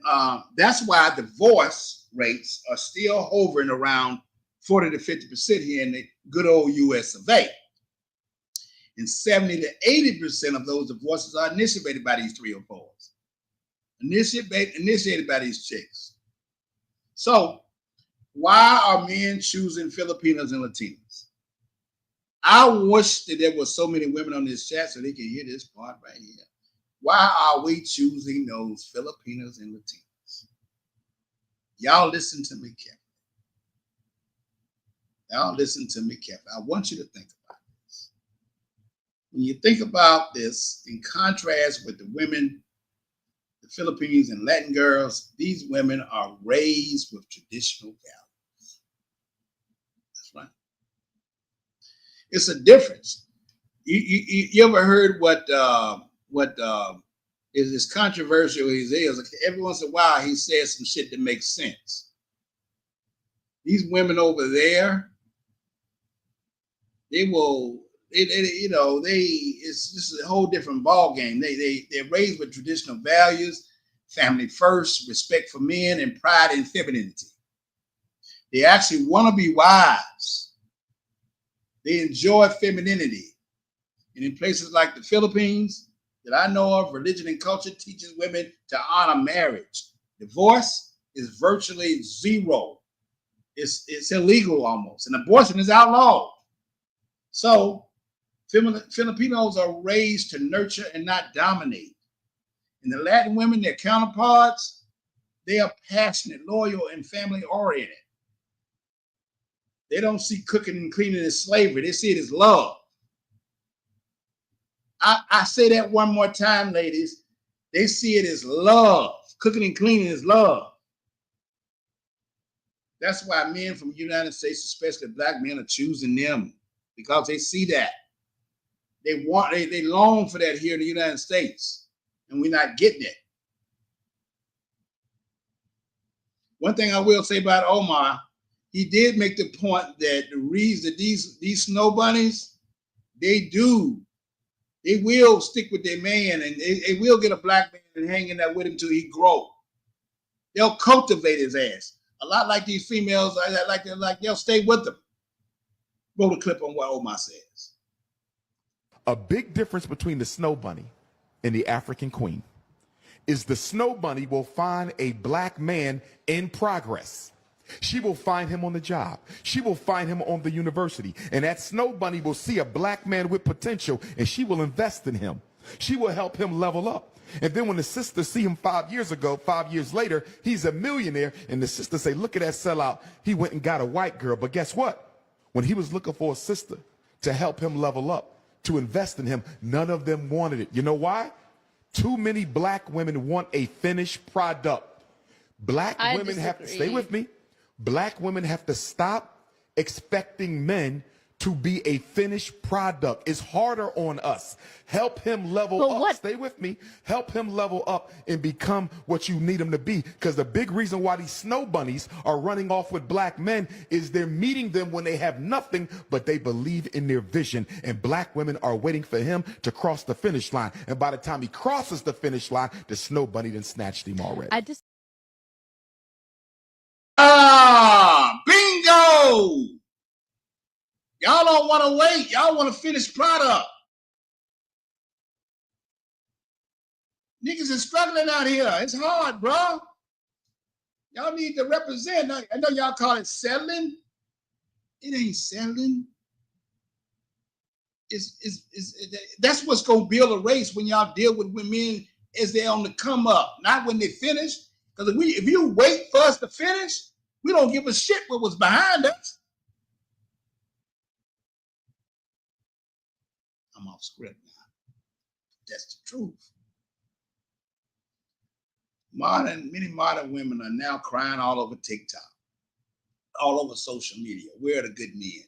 that's why divorce rates are still hovering around 40 to 50% here in the good old US of A. And 70 to 80% of those divorces are initiated by these 3 or 4s. Initiated by these chicks. So why are men choosing Filipinos and Latinos? I wish that there were so many women on this chat so they can hear this part right here. Why are we choosing those Filipinos and Latinos? Y'all listen to me carefully. Y'all listen to me carefully. I want you to think about this. When you think about this, in contrast with the women, the Philippines and Latin girls, these women are raised with traditional values. That's right. It's a difference. You ever heard what is as controversial as he is? Every once in a while, he says some shit that makes sense. These women over there, it's just a whole different ball game. They're raised with traditional values, family first, respect for men, and pride in femininity. They actually want to be wives. They enjoy femininity. And in places like the Philippines that I know of, religion and culture teaches women to honor marriage. Divorce is virtually zero. It's illegal almost, and abortion is outlawed. So Filipinos are raised to nurture and not dominate. And the Latin women, their counterparts, they are passionate, loyal, and family oriented. They don't see cooking and cleaning as slavery. They see it as love. I say that one more time, ladies. They see it as love. Cooking and cleaning is love. That's why men from the United States, especially black men, are choosing them, because they see that. They long for that here in the United States, and we're not getting it. One thing I will say about Omar, he did make the point that the reason that these snow bunnies, they will stick with their man, and they will get a black man and hang in there with him till he grow. They'll cultivate his ass. A lot like these females, like they'll stay with them. Roll the clip on what Omar says. A big difference between the snow bunny and the African queen is the snow bunny will find a black man in progress. She will find him on the job. She will find him on the university. And that snow bunny will see a black man with potential, and she will invest in him. She will help him level up. And then when the sisters see him 5 years ago, 5 years later, he's a millionaire, and the sisters say, look at that sellout. He went and got a white girl. But guess what? When he was looking for a sister to help him level up, to invest in him, none of them wanted it. You know why? Too many black women want a finished product. Black women have to, stay with me. Black women have to stop expecting men to be a finished product. It's harder on us. Help him level up. Stay with me. Help him level up and become what you need him to be. Because the big reason why these snow bunnies are running off with black men is they're meeting them when they have nothing, but they believe in their vision. And black women are waiting for him to cross the finish line. And by the time he crosses the finish line, the snow bunny done snatched him already. Bingo! Y'all don't want to wait. Y'all want to finish product. Niggas is struggling out here. It's hard, bro. Y'all need to represent. I know y'all call it settling. It ain't settling. That's what's going to build a race when y'all deal with women as they're on the come up, not when they finish. Because if you wait for us to finish, we don't give a shit what was behind us. I'm off script now. That's the truth. Many modern women are now crying all over TikTok, all over social media. Where are the good men?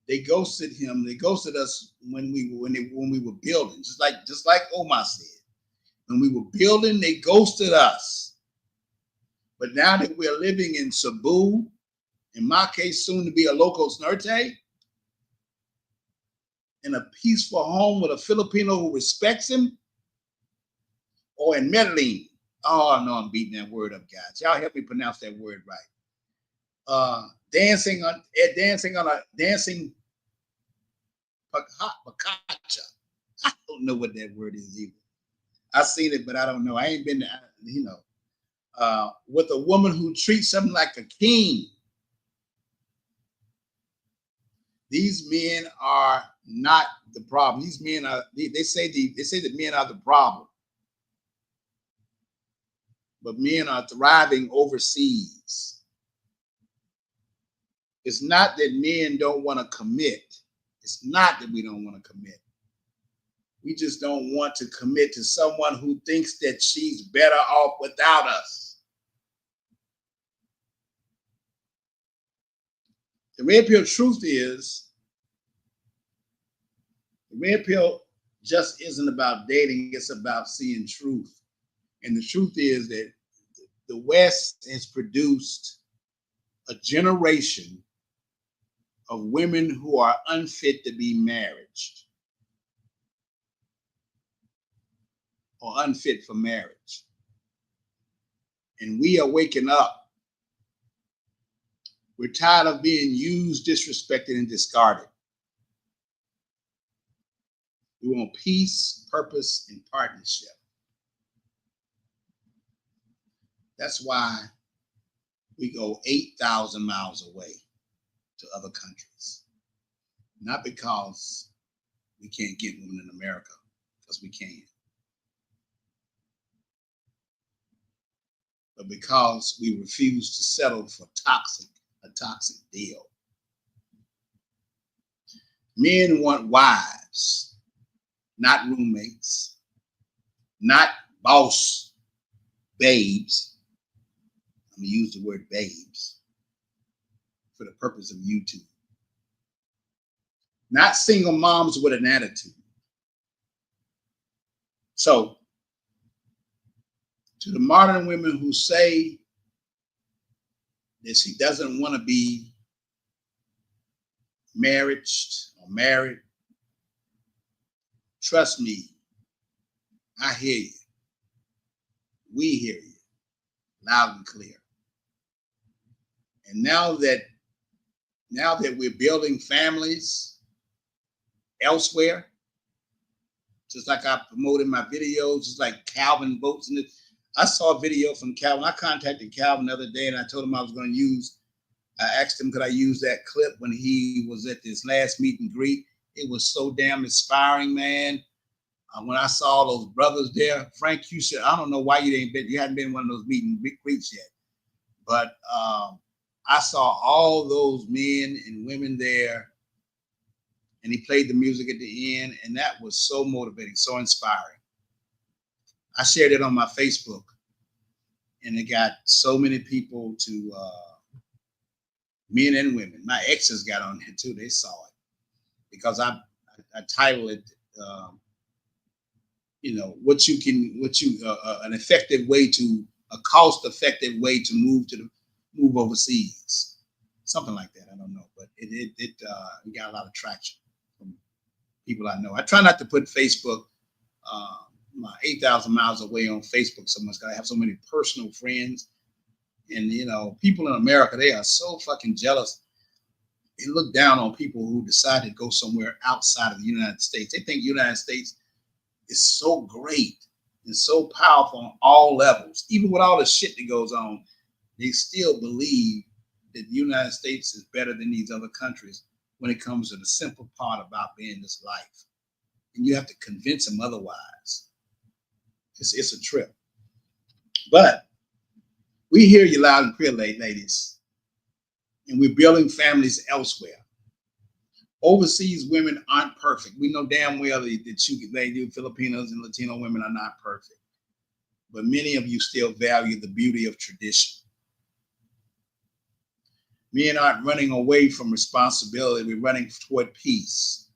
They ghosted him. They ghosted us when we were building, just like Omar said. When we were building, they ghosted us. But now that we're living in Cebu, in my case, soon to be a Locos Norte, in a peaceful home with a Filipino who respects him, or in Medellin. Oh, no, I'm beating that word up, guys. Y'all help me pronounce that word right. dancing on a dancing pacacha. I don't know what that word is either. I seen it, but I don't know. I ain't been, with a woman who treats him like a king. These men are not the problem. These men are. They say that men are the problem, but men are thriving overseas. It's not that men don't want to commit. It's not that we don't want to commit. We just don't want to commit to someone who thinks that she's better off without us. The red pill truth is, the red pill just isn't about dating, it's about seeing truth. And the truth is that the West has produced a generation of women who are unfit to be married or unfit for marriage. And we are waking up. We're tired of being used, disrespected, and discarded. We want peace, purpose, and partnership. That's why we go 8,000 miles away to other countries. Not because we can't get women in America, because we can. But because we refuse to settle for a toxic deal. Men want wives, not roommates, not boss babes. I'm gonna use the word babes for the purpose of YouTube. Not single moms with an attitude. So, to the modern women who say that she doesn't want to be married or married, trust me, I hear you. We hear you loud and clear. And now that we're building families elsewhere, just like I promote in my videos, just like Calvin votes in it. I saw a video from Calvin. I contacted Calvin the other day and I told him I was going to I asked him, could I use that clip when he was at this last meet and greet? It was so damn inspiring, man. When I saw those brothers there, Frank, you said, I don't know why you hadn't been in one of those meet and greets yet. But I saw all those men and women there, and he played the music at the end, and that was so motivating, so inspiring. I shared it on my Facebook, and it got so many people to, men and women. My exes got on it too. They saw it because I titled it, an effective way to, a cost-effective way to move overseas, something like that. I don't know, but it got a lot of traction from people I know. I try not to put Facebook, my 8,000 miles away on Facebook so much because I have so many personal friends. And, people in America, they are so fucking jealous. They look down on people who decide to go somewhere outside of the United States. They think the United States is so great and so powerful on all levels. Even with all the shit that goes on, they still believe that the United States is better than these other countries when it comes to the simple part about being this life. And you have to convince them otherwise. It's a trip. But we hear you loud and clear, ladies. And we're building families elsewhere. Overseas women aren't perfect. We know damn well that Filipinos and Latino women are not perfect. But many of you still value the beauty of tradition. Men aren't running away from responsibility. We're running toward peace.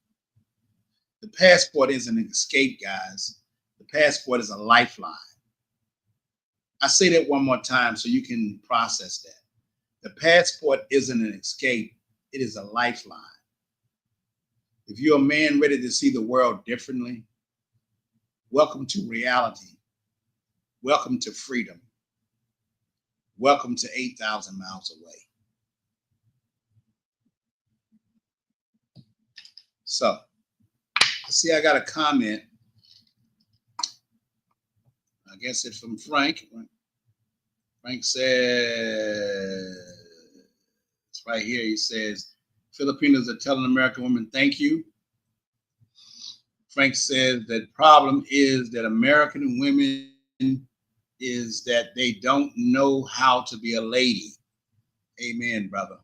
The passport isn't an escape, guys. The passport is a lifeline. I say that one more time so you can process that. The passport isn't an escape. It is a lifeline. If you're a man ready to see the world differently, welcome to reality. Welcome to freedom. Welcome to 8,000 miles away. So, see, I got a comment. I guess it's from Frank. Frank says, it's right here. He says, Filipinos are telling American women, thank you. Frank says that problem is that American women is that they don't know how to be a lady. Amen, brother.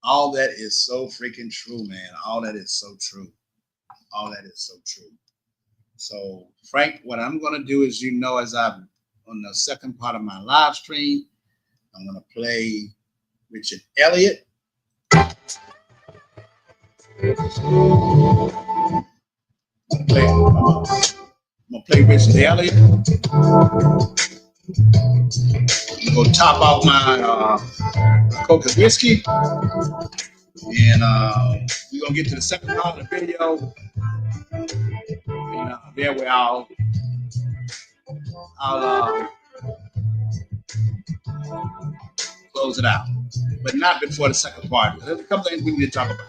All that is so freaking true, man. All that is so true. All that is so true. So, Frank, what I'm going to do is, you know, as I'm on the second part of my live stream, I'm going to play Richard Elliott. I'm going to play Richard Elliott. I'm going to top out my Coke and whiskey. And we're going to get to the second part of the video. And there we are. I'll close it out, but not before the second part. There's a couple things we need to talk about.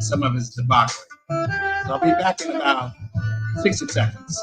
Some of it's debauchery. So I'll be back in about 60 seconds.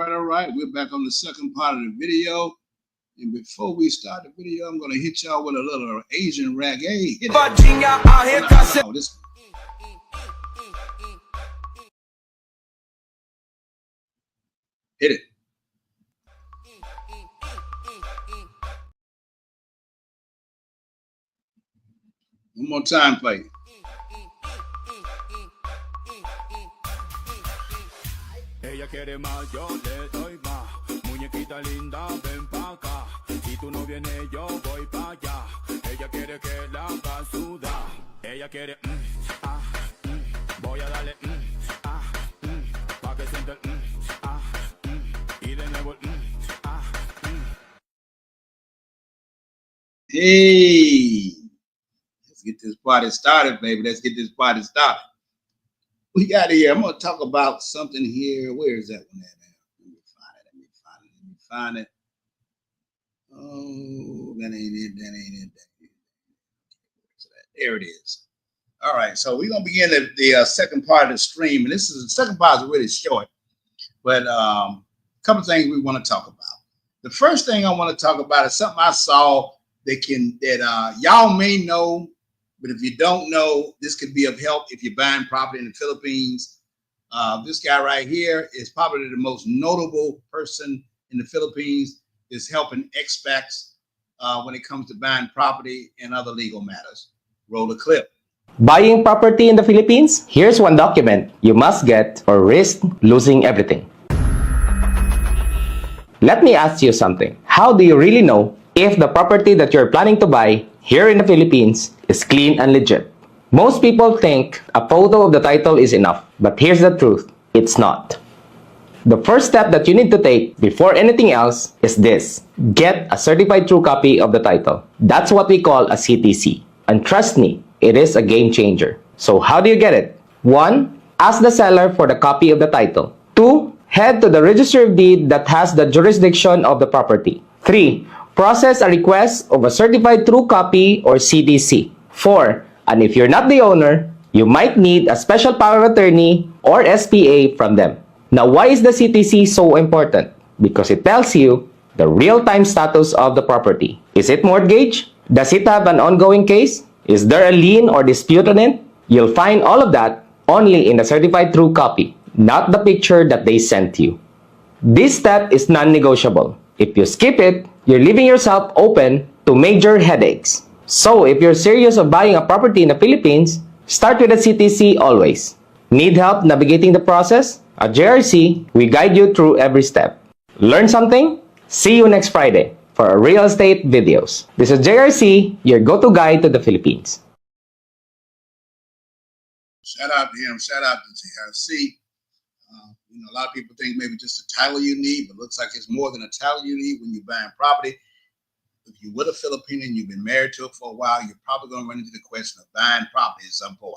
All right. We're back on the second part of the video. And before we start the video, I'm going to hit y'all with a little Asian reggae. Hit it. Oh, this. Hit it. One more time, play. Ella quiere más, yo le doy más. Muñequita linda, ven pa' acá. Si tú no vienes, yo voy pa' allá. Ella quiere que la haga sudar. Ella quiere, voy a darle, Hey, let's get this party started, baby. Let's get this party started. We got here. I'm gonna talk about something here. Where is that one at? Let me find it. Oh, that ain't it. There it is. All right, so we're gonna begin the second part of the stream, and this is the second part is really short, but a couple of things we want to talk about. The first thing I want to talk about is something I saw that y'all may know, but if you don't know, this could be of help if you're buying property in the Philippines. This guy right here is probably the most notable person in the Philippines. Is helping expats when it comes to buying property and other legal matters. Roll the clip. Buying property in the Philippines? Here's one document you must get or risk losing everything. Let me ask you something. How do you really know if the property that you're planning to buy here in the Philippines is clean and legit? Most people think a photo of the title is enough, but here's the truth. It's not. The first step that you need to take before anything else is this. Get a certified true copy of the title. That's what we call a CTC. And trust me, it is a game changer. So how do you get it? 1. Ask the seller for the copy of the title. 2. Head to the Registry of Deed that has the jurisdiction of the property. 3. Process a request of a certified true copy or CTC. 4. And if you're not the owner, you might need a special power of attorney or SPA from them. Now, why is the CTC so important? Because it tells you the real-time status of the property. Is it mortgaged? Does it have an ongoing case? Is there a lien or dispute on it? You'll find all of that only in the certified true copy, not the picture that they sent you. This step is non-negotiable. If you skip it, you're leaving yourself open to major headaches. So if you're serious of buying a property in the Philippines, start with a CTC always. Need help navigating the process? At JRC, we guide you through every step. Learn something? See you next Friday for our real estate videos. This is JRC, your go-to guide to the Philippines. Shout out to him. Shout out to JRC. A lot of people think maybe just a title you need, but it looks like it's more than a title you need when you're buying property. If you're with a Filipino and you've been married to her for a while, you're probably going to run into the question of buying property at some point.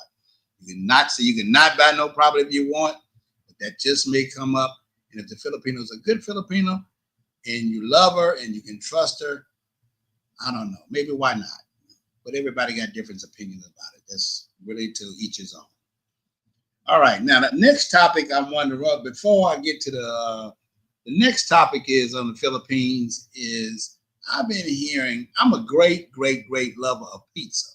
You cannot buy no property if you want. That just may come up. And if the Filipino is a good Filipino and you love her and you can trust her, I don't know, maybe why not? But everybody got different opinions about it. That's really to each his own. All right, now the next topic I wanted to run before I get to the next topic is on the Philippines is I've been hearing, I'm a great lover of pizza.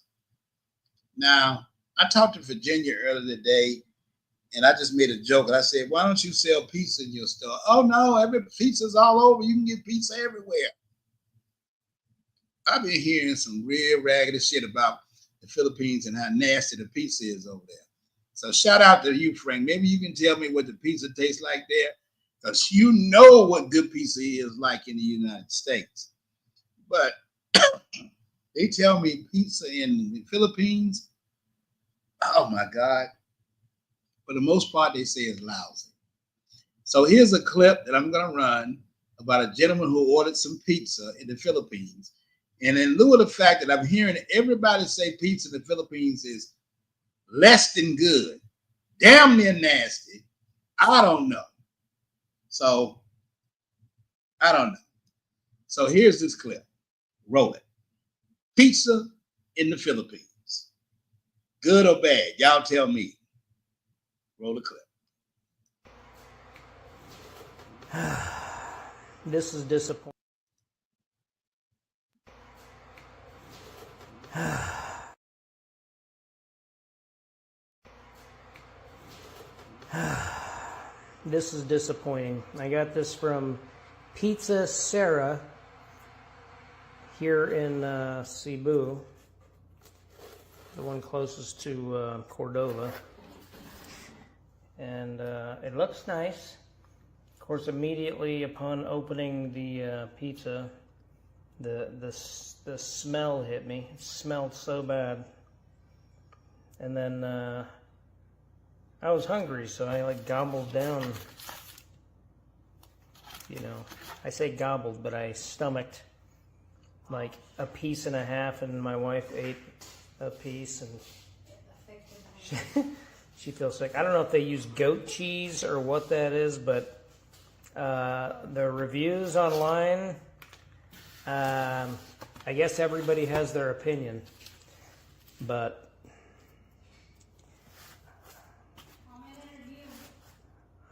Now, I talked to Virginia earlier today. And I just made a joke. And I said, why don't you sell pizza in your store? Oh, no, every pizza's all over. You can get pizza everywhere. I've been hearing some real raggedy shit about the Philippines and how nasty the pizza is over there. So shout out to you, Frank. Maybe you can tell me what the pizza tastes like there. Because you know what good pizza is like in the United States. But they tell me pizza in the Philippines, oh, my God. For the most part, they say it's lousy. So here's a clip that I'm going to run about a gentleman who ordered some pizza in the Philippines. And in lieu of the fact that I'm hearing everybody say pizza in the Philippines is less than good, damn near nasty, I don't know. So, I don't know. So here's this clip. Roll it. Pizza in the Philippines. Good or bad? Y'all tell me. Roll the clip. This is disappointing. This is disappointing. I got this from Pizza Sarah here in Cebu, the one closest to Cordova. And it looks nice. Of course, immediately upon opening the pizza, the smell hit me. It smelled so bad. And then I was hungry, so I like gobbled down. You know, I say gobbled, but I stomached like a piece and a half, and my wife ate a piece, and she feels sick. I don't know if they use goat cheese or what that is, but the reviews online, I guess everybody has their opinion, but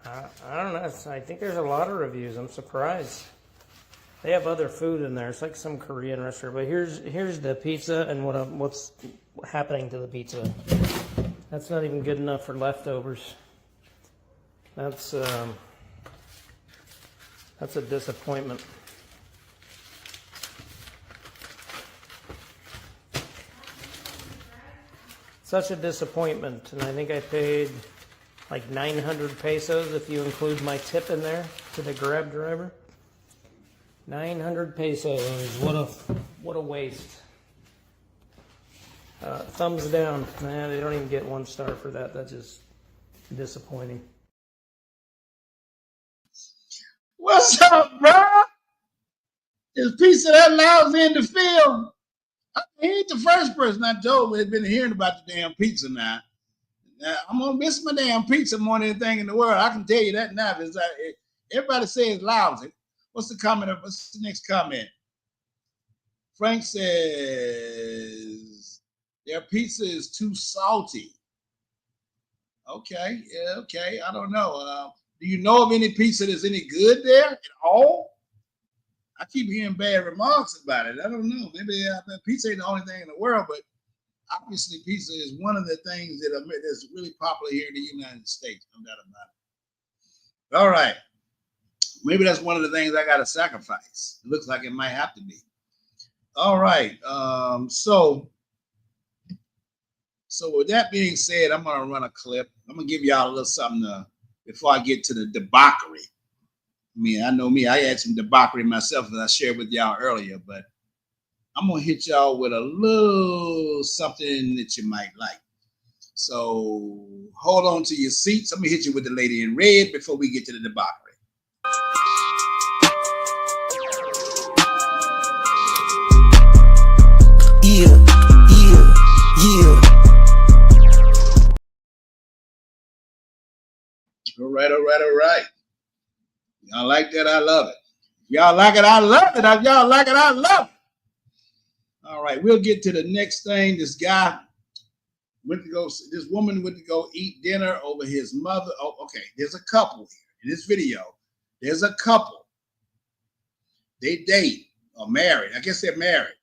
I don't know. I think there's a lot of reviews. I'm surprised. They have other food in there. It's like some Korean restaurant. But here's the pizza and what's happening to the pizza. That's not even good enough for leftovers. That's a disappointment. Such a disappointment. And I think I paid like 900 pesos if you include my tip in there to the Grab driver. 900 pesos. What a waste. Thumbs down. Nah, they don't even get 1 star for that. That's just disappointing. What's up, bro? Is pizza that lousy in the field? He ain't the first person I told has been hearing about the damn pizza now. I'm gonna miss my damn pizza more than anything in the world. I can tell you that now. Everybody says it's lousy. What's the comment? What's the next comment? Frank says their pizza is too salty. Okay, yeah, okay. I don't know. Do you know of any pizza that's any good there at all? I keep hearing bad remarks about it. I don't know. Maybe pizza ain't the only thing in the world, but obviously pizza is one of the things that's really popular here in the United States. No doubt about it. All right. Maybe that's one of the things I got to sacrifice. It looks like it might have to be. All right. So with that being said, I'm going to run a clip. I'm going to give y'all a little something before I get to the debauchery. I mean, I know me. I had some debauchery myself, as I shared with y'all earlier, but I'm going to hit y'all with a little something that you might like. So hold on to your seats. I'm going to hit you with the lady in red before we get to the debauchery. Yeah. All right. Y'all like that? I love it. If y'all like it, I love it. If y'all like it, I love it. All right, we'll get to the next thing. This woman went to go eat dinner over his mother. Oh, okay. There's a couple here in this video. There's a couple. They date or married. I guess they're married.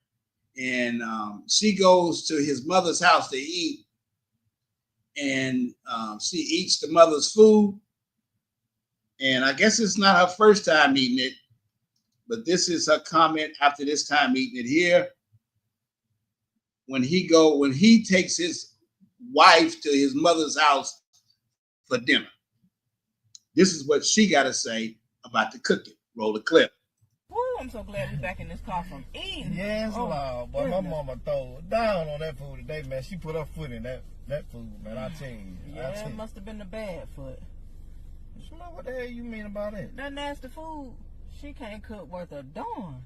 And she goes to his mother's house to eat. And she eats the mother's food. And I guess it's not her first time eating it, but this is her comment after this time eating it here. When he takes his wife to his mother's house for dinner. This is what she got to say about the cooking. Roll the clip. Ooh, I'm so glad we're back in this car from eating. Yes, Lord. Boy, my mama throw down on that food today, man. She put her foot in that food, man. I tell you. Yeah, it must have been the bad foot. What the hell you mean about it? That nasty food. She can't cook worth a darn.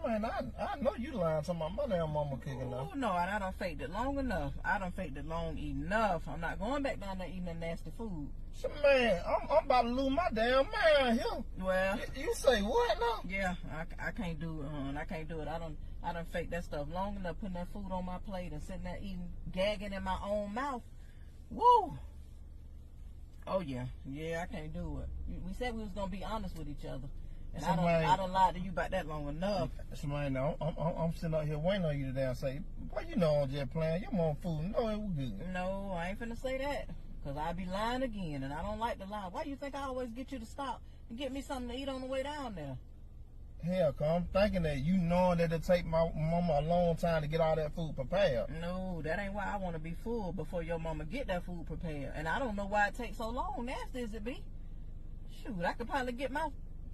Man, I know you lying to my damn mama cooking now. Oh no, and I done faked it long enough. I done faked it long enough. I'm not going back down there eating that nasty food. Man, I'm about to lose my damn mind here. Well, you say what now? Yeah, I can't do it, I can't do it. I done faked that stuff long enough, putting that food on my plate and sitting there eating, gagging in my own mouth. Woo! Oh yeah, I can't do it. We said we was gonna be honest with each other. And I done lied to you about that long enough. Somebody, I'm sitting out here waiting on you to damn say, boy, you know I'm just playing. Your mom fool. No, it was good. No, I ain't finna say that. Because I be lying again, and I don't like to lie. Why do you think I always get you to stop and get me something to eat on the way down there? Hell, cause I'm thinking that you knowing that it'll take my mama a long time to get all that food prepared. No, that ain't why I want to be full before your mama get that food prepared. And I don't know why it takes so long. Nasty as it be. Shoot, I could probably get my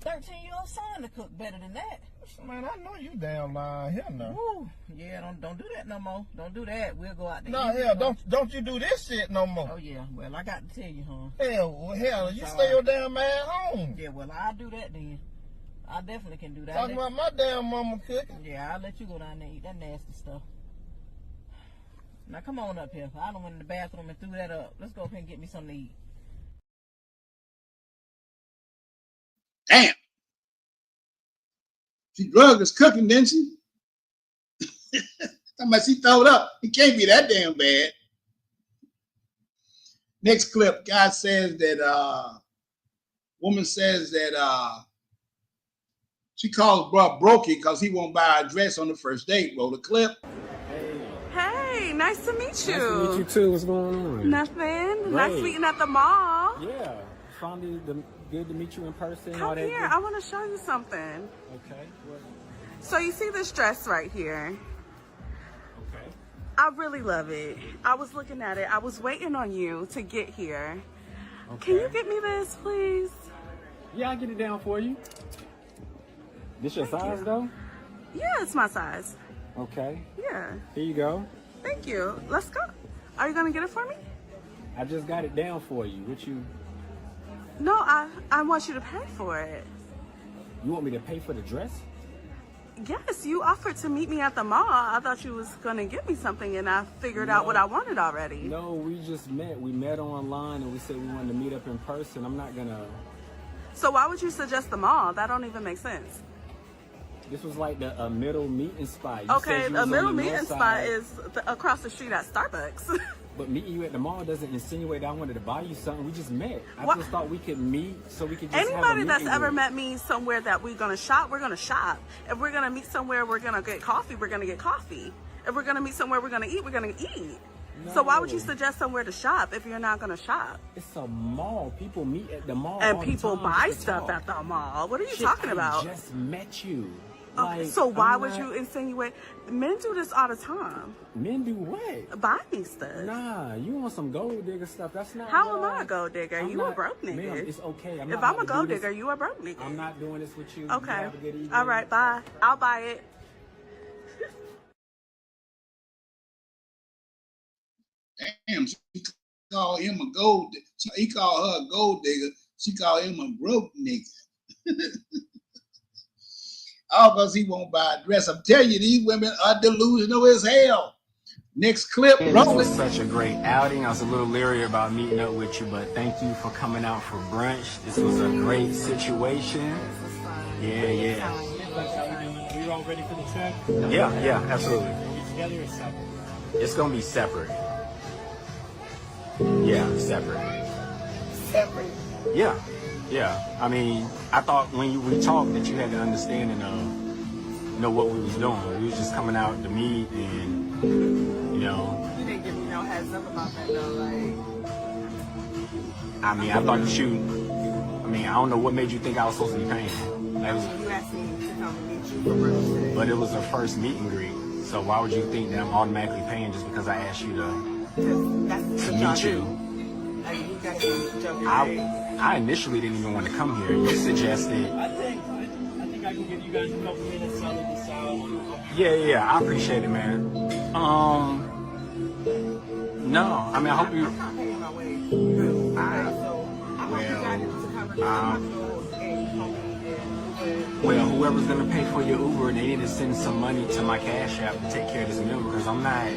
13-year-old son to cook better than that. Man, I know you damn lying here now. Woo. Yeah, don't do that no more. Don't do that. We'll go out there. No, hell, don't you do this shit no more. Oh yeah, well I got to tell you, huh? Hell, you stay your damn ass home. Yeah, well I'll do that then. I definitely can do that. Talking about my damn mama cooking. Yeah, I'll let you go down there and eat that nasty stuff. Now come on up here. I done went in the bathroom and threw that up. Let's go up here and get me something to eat. Damn. She drugged his cooking, didn't she? Talking about she throw it up. It can't be that damn bad. Next clip, guy says that woman says that she calls bro brokey because he won't buy a dress on the first date. Roll the clip. Hey, nice to meet you. Nice to meet you too. What's going on? Nothing. Nice Great. meeting at the mall. Yeah. Finally, good to meet you in person. all Come that here. good- I want to show you something. Okay. What? So you see this dress right here? Okay. I really love it. I was looking at it. I was waiting on you to get here. Okay. Can you get me this, please? Yeah, I'll get it down for you. This your size though? Yeah, it's my size. Okay. Yeah. Here you go. Thank you. Let's go. Are you going to get it for me? I just got it down for you. What you No, I want you to pay for it. want me to pay for the dress? Yes, you offered to meet me at the mall. I thought you was going to get me something, and I figured out what I wanted already. No, we just met. We met online and we said we wanted to meet up in person. I'm not gonna. So why would you suggest the mall? That don't even make sense. This was like a middle meeting spot. You Okay, said you was a on middle the north meeting spot side, is across the street at Starbucks. But meeting you at the mall doesn't insinuate I wanted to buy you something. We just met. I What? just thought we could meet so we could just have a Anybody meet that's and ever greet. met me somewhere that we're going to shop, we're going to shop. If we're going to meet somewhere, we're going to get coffee, we're going to get coffee. If we're going to meet somewhere, we're going to eat, we're going to eat. So why would you No. suggest somewhere to shop if you're not going to shop? It's a mall. People meet at the mall And all the people time buy just to stuff talk. at the mall. What are you Shit, talking I about? just met you. Okay, Like, so why I'm would not- you insinuate? Men do this all the time. Men do what? Buy me stuff. Nah, you want some gold digger stuff. That's not How am why. I a gold digger? I'm You a not- broke nigga. Ma'am, it's okay. If not I'm about a to do gold this- digger, you a broke nigga. I'm not doing this with you. You Okay. have a good evening. All right, bye. I'll buy it. Damn, she called him a gold digger. He called her a gold digger. She called him a broke nigga. All because he won't buy a dress. I'm telling you, these women are delusional as hell. Next clip, This roll was it. such a great outing. I was a little leery about meeting up with you, but thank you for coming out for brunch. This was a great situation. Yeah. You all ready for the trip? Yeah, absolutely. Together or separate? It's gonna be separate. Yeah, separate. Separate. Yeah. I mean, I thought when we talked that you had the understanding of, what we was doing. We was just coming out to meet and, You didn't give me no heads up about that though, like. I mean, I thought I don't know what made you think I was supposed to be paying. That was, You asked me to come and meet you for brunch. but it was a first meet and greet. So why would you think that I'm automatically paying just because I asked you to meet you? Like, you guys are joking, right? I initially didn't even want to come here. You suggested. I think I can give you guys a couple minutes so to decide. Yeah. I appreciate it, man. No. I mean, I hope you. I'm not paying my way. Okay, so I hope you got into conversation Well, whoever's gonna pay for your Uber, they need to send some money to my Cash App to take care of this meal because I'm not.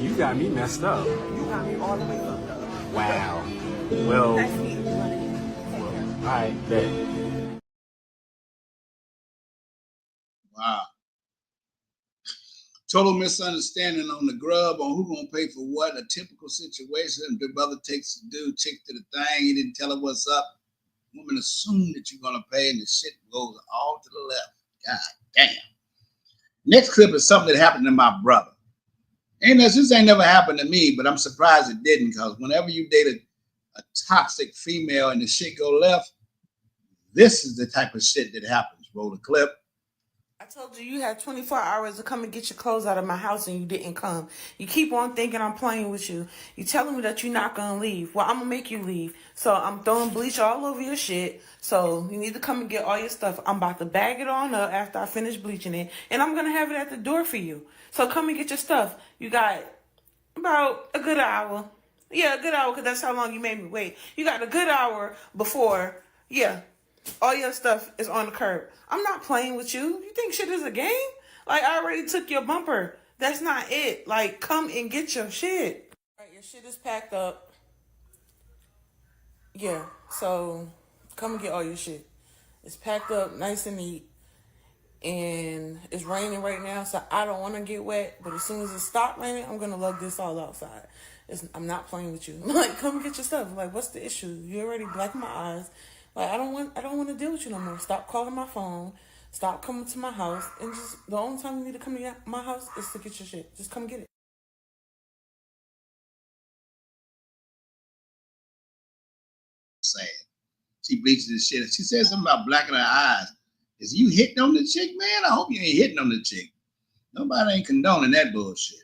You got me messed up. You got me all the way fucked up. Wow. Well, Nice meeting you, honey. all right, bet. Wow. Total misunderstanding on the grub on who gonna pay for what. A typical situation. The brother takes the dude chick to the thing. He didn't tell her what's up. Woman assume that you're gonna pay, and the shit goes all to the left. God damn. Next clip is something that happened to my brother. This ain't never happened to me, but I'm surprised it didn't, because whenever you date a toxic female and the shit go left, this is the type of shit that happens. Roll the clip. I told you you had 24 hours to come and get your clothes out of my house and you didn't come. You keep on thinking I'm playing with you. You telling me that you're not going to leave. Well, I'm going to make you leave. So I'm throwing bleach all over your shit. So you need to come and get all your stuff. I'm about to bag it on up after I finish bleaching it. And I'm going to have it at the door for you. So come and get your stuff. You got about a good hour. Yeah, a good hour because that's how long you made me wait. You got a good hour before. Yeah. All your stuff is on the curb. I'm not playing with you. You think shit is a game? Like, I already took your bumper. That's not it. Like, come and get your shit. All right, your shit is packed up. Yeah, so come and get all your shit. It's packed up nice and neat. And it's raining right now, so I don't want to get wet. But as soon as it stops raining, I'm gonna lug this all outside. I'm not playing with you. Like, come get your stuff. Like, what's the issue? You already blacked my eyes. Like, I don't want to deal with you no more. Stop calling my phone. Stop coming to my house. And just the only time you need to come to my house is to get your shit. Just come get it. Sad. She bleaches this shit. She said something about blacking her eyes. Is you hitting on the chick, man? I hope you ain't hitting on the chick. Nobody ain't condoning that bullshit.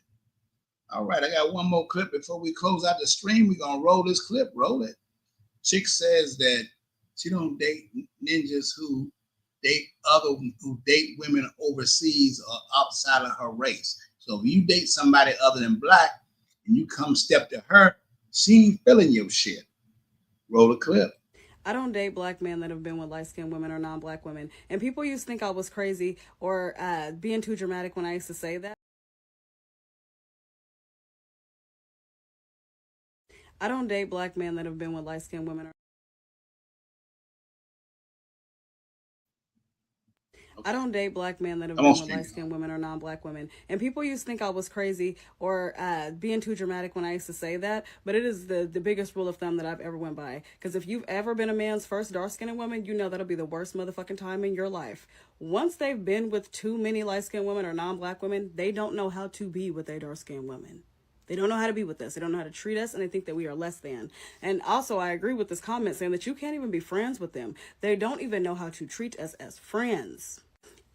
All right, I got one more clip before we close out the stream. We're gonna roll this clip. Roll it. Chick says that she don't date ninjas who date women overseas or outside of her race. So if you date somebody other than black and you come step to her, she ain't feeling your shit. Roll the clip. I don't date black men that have been with light-skinned women or non-black women. And people used to think I was crazy or being too dramatic when I used to say that. I don't date black men that have been with light-skinned women. I don't date black men that have been with light-skinned women or non-black women. And people used to think I was crazy or being too dramatic when I used to say that. But it is the biggest rule of thumb that I've ever went by. Because if you've ever been a man's first dark-skinned woman, you know that'll be the worst motherfucking time in your life. Once they've been with too many light-skinned women or non-black women, they don't know how to be with a dark-skinned woman. They don't know how to be with us. They don't know how to treat us, and they think that we are less than. And also, I agree with this comment saying that you can't even be friends with them. They don't even know how to treat us as friends.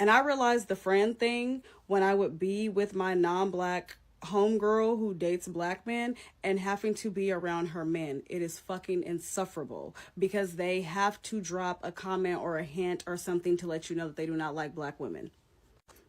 And I realized the friend thing when I would be with my non-black homegirl who dates black men and having to be around her men. It is fucking insufferable because they have to drop a comment or a hint or something to let you know that they do not like black women.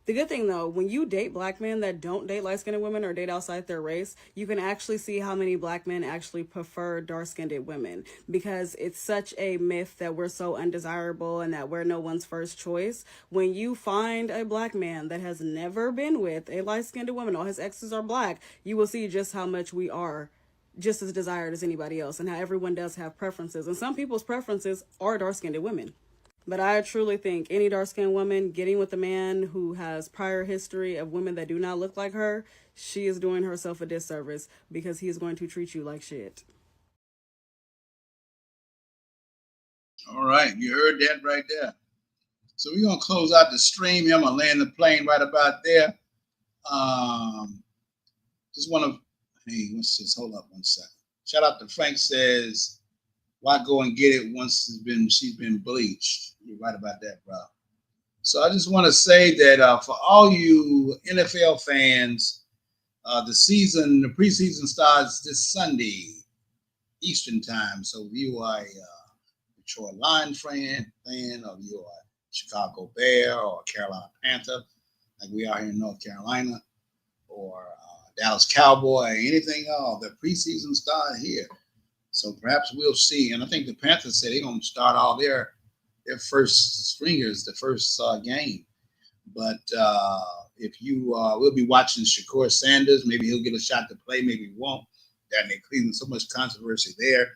The good thing, though, when you date black men that don't date light-skinned women or date outside their race, you can actually see how many black men actually prefer dark-skinned women because it's such a myth that we're so undesirable and that we're no one's first choice. When you find a black man that has never been with a light-skinned woman, all his exes are black, you will see just how much we are just as desired as anybody else and how everyone does have preferences. And some people's preferences are dark-skinned women. But I truly think any dark-skinned woman getting with a man who has prior history of women that do not look like her, she is doing herself a disservice because he is going to treat you like shit. All right, you heard that right there. So we're gonna close out the stream. I'm gonna land the plane right about there. Just want to, hey, let's just hold up one second. Shout out to Frank says, why go and get it once she's been bleached? You're right about that, bro. So I just want to say that for all you NFL fans, the preseason starts this Sunday, Eastern time. So if you are a Detroit Lions fan, or you are a Chicago Bear or Carolina Panther, like we are here in North Carolina, or Dallas Cowboy, anything, the preseason start here. So perhaps we'll see. And I think the Panthers said they're going to start all their first stringers, the first game. But if you we'll be watching Shakur Sanders. Maybe he'll get a shot to play. Maybe he won't. That in Cleveland, so much controversy there.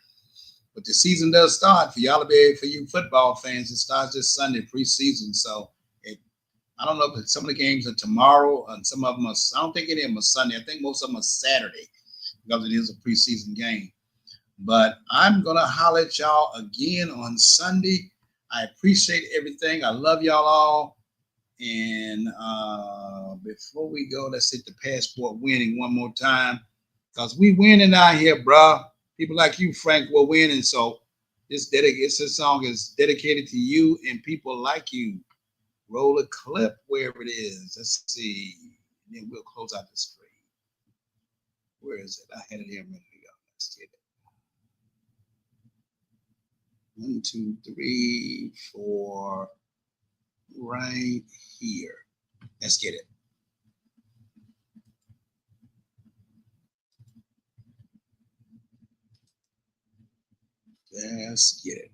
But the season does start for y'all. For you football fans, it starts this Sunday, preseason. So I don't know if some of the games are tomorrow and some of them are. I don't think any of them are Sunday. I think most of them are Saturday because it is a preseason game. But I'm going to holler at y'all again on Sunday. I appreciate everything. I love y'all all. And before we go, let's hit the passport winning one more time. Because we winning out here, bro. People like you, Frank, we're winning. So this song is dedicated to you and people like you. Roll a clip wherever it is. Let's see. And then we'll close out the stream. Where is it? I had it here a minute ago. Let's get it. 1, 2, 3, 4, right here. Let's get it. Let's get it.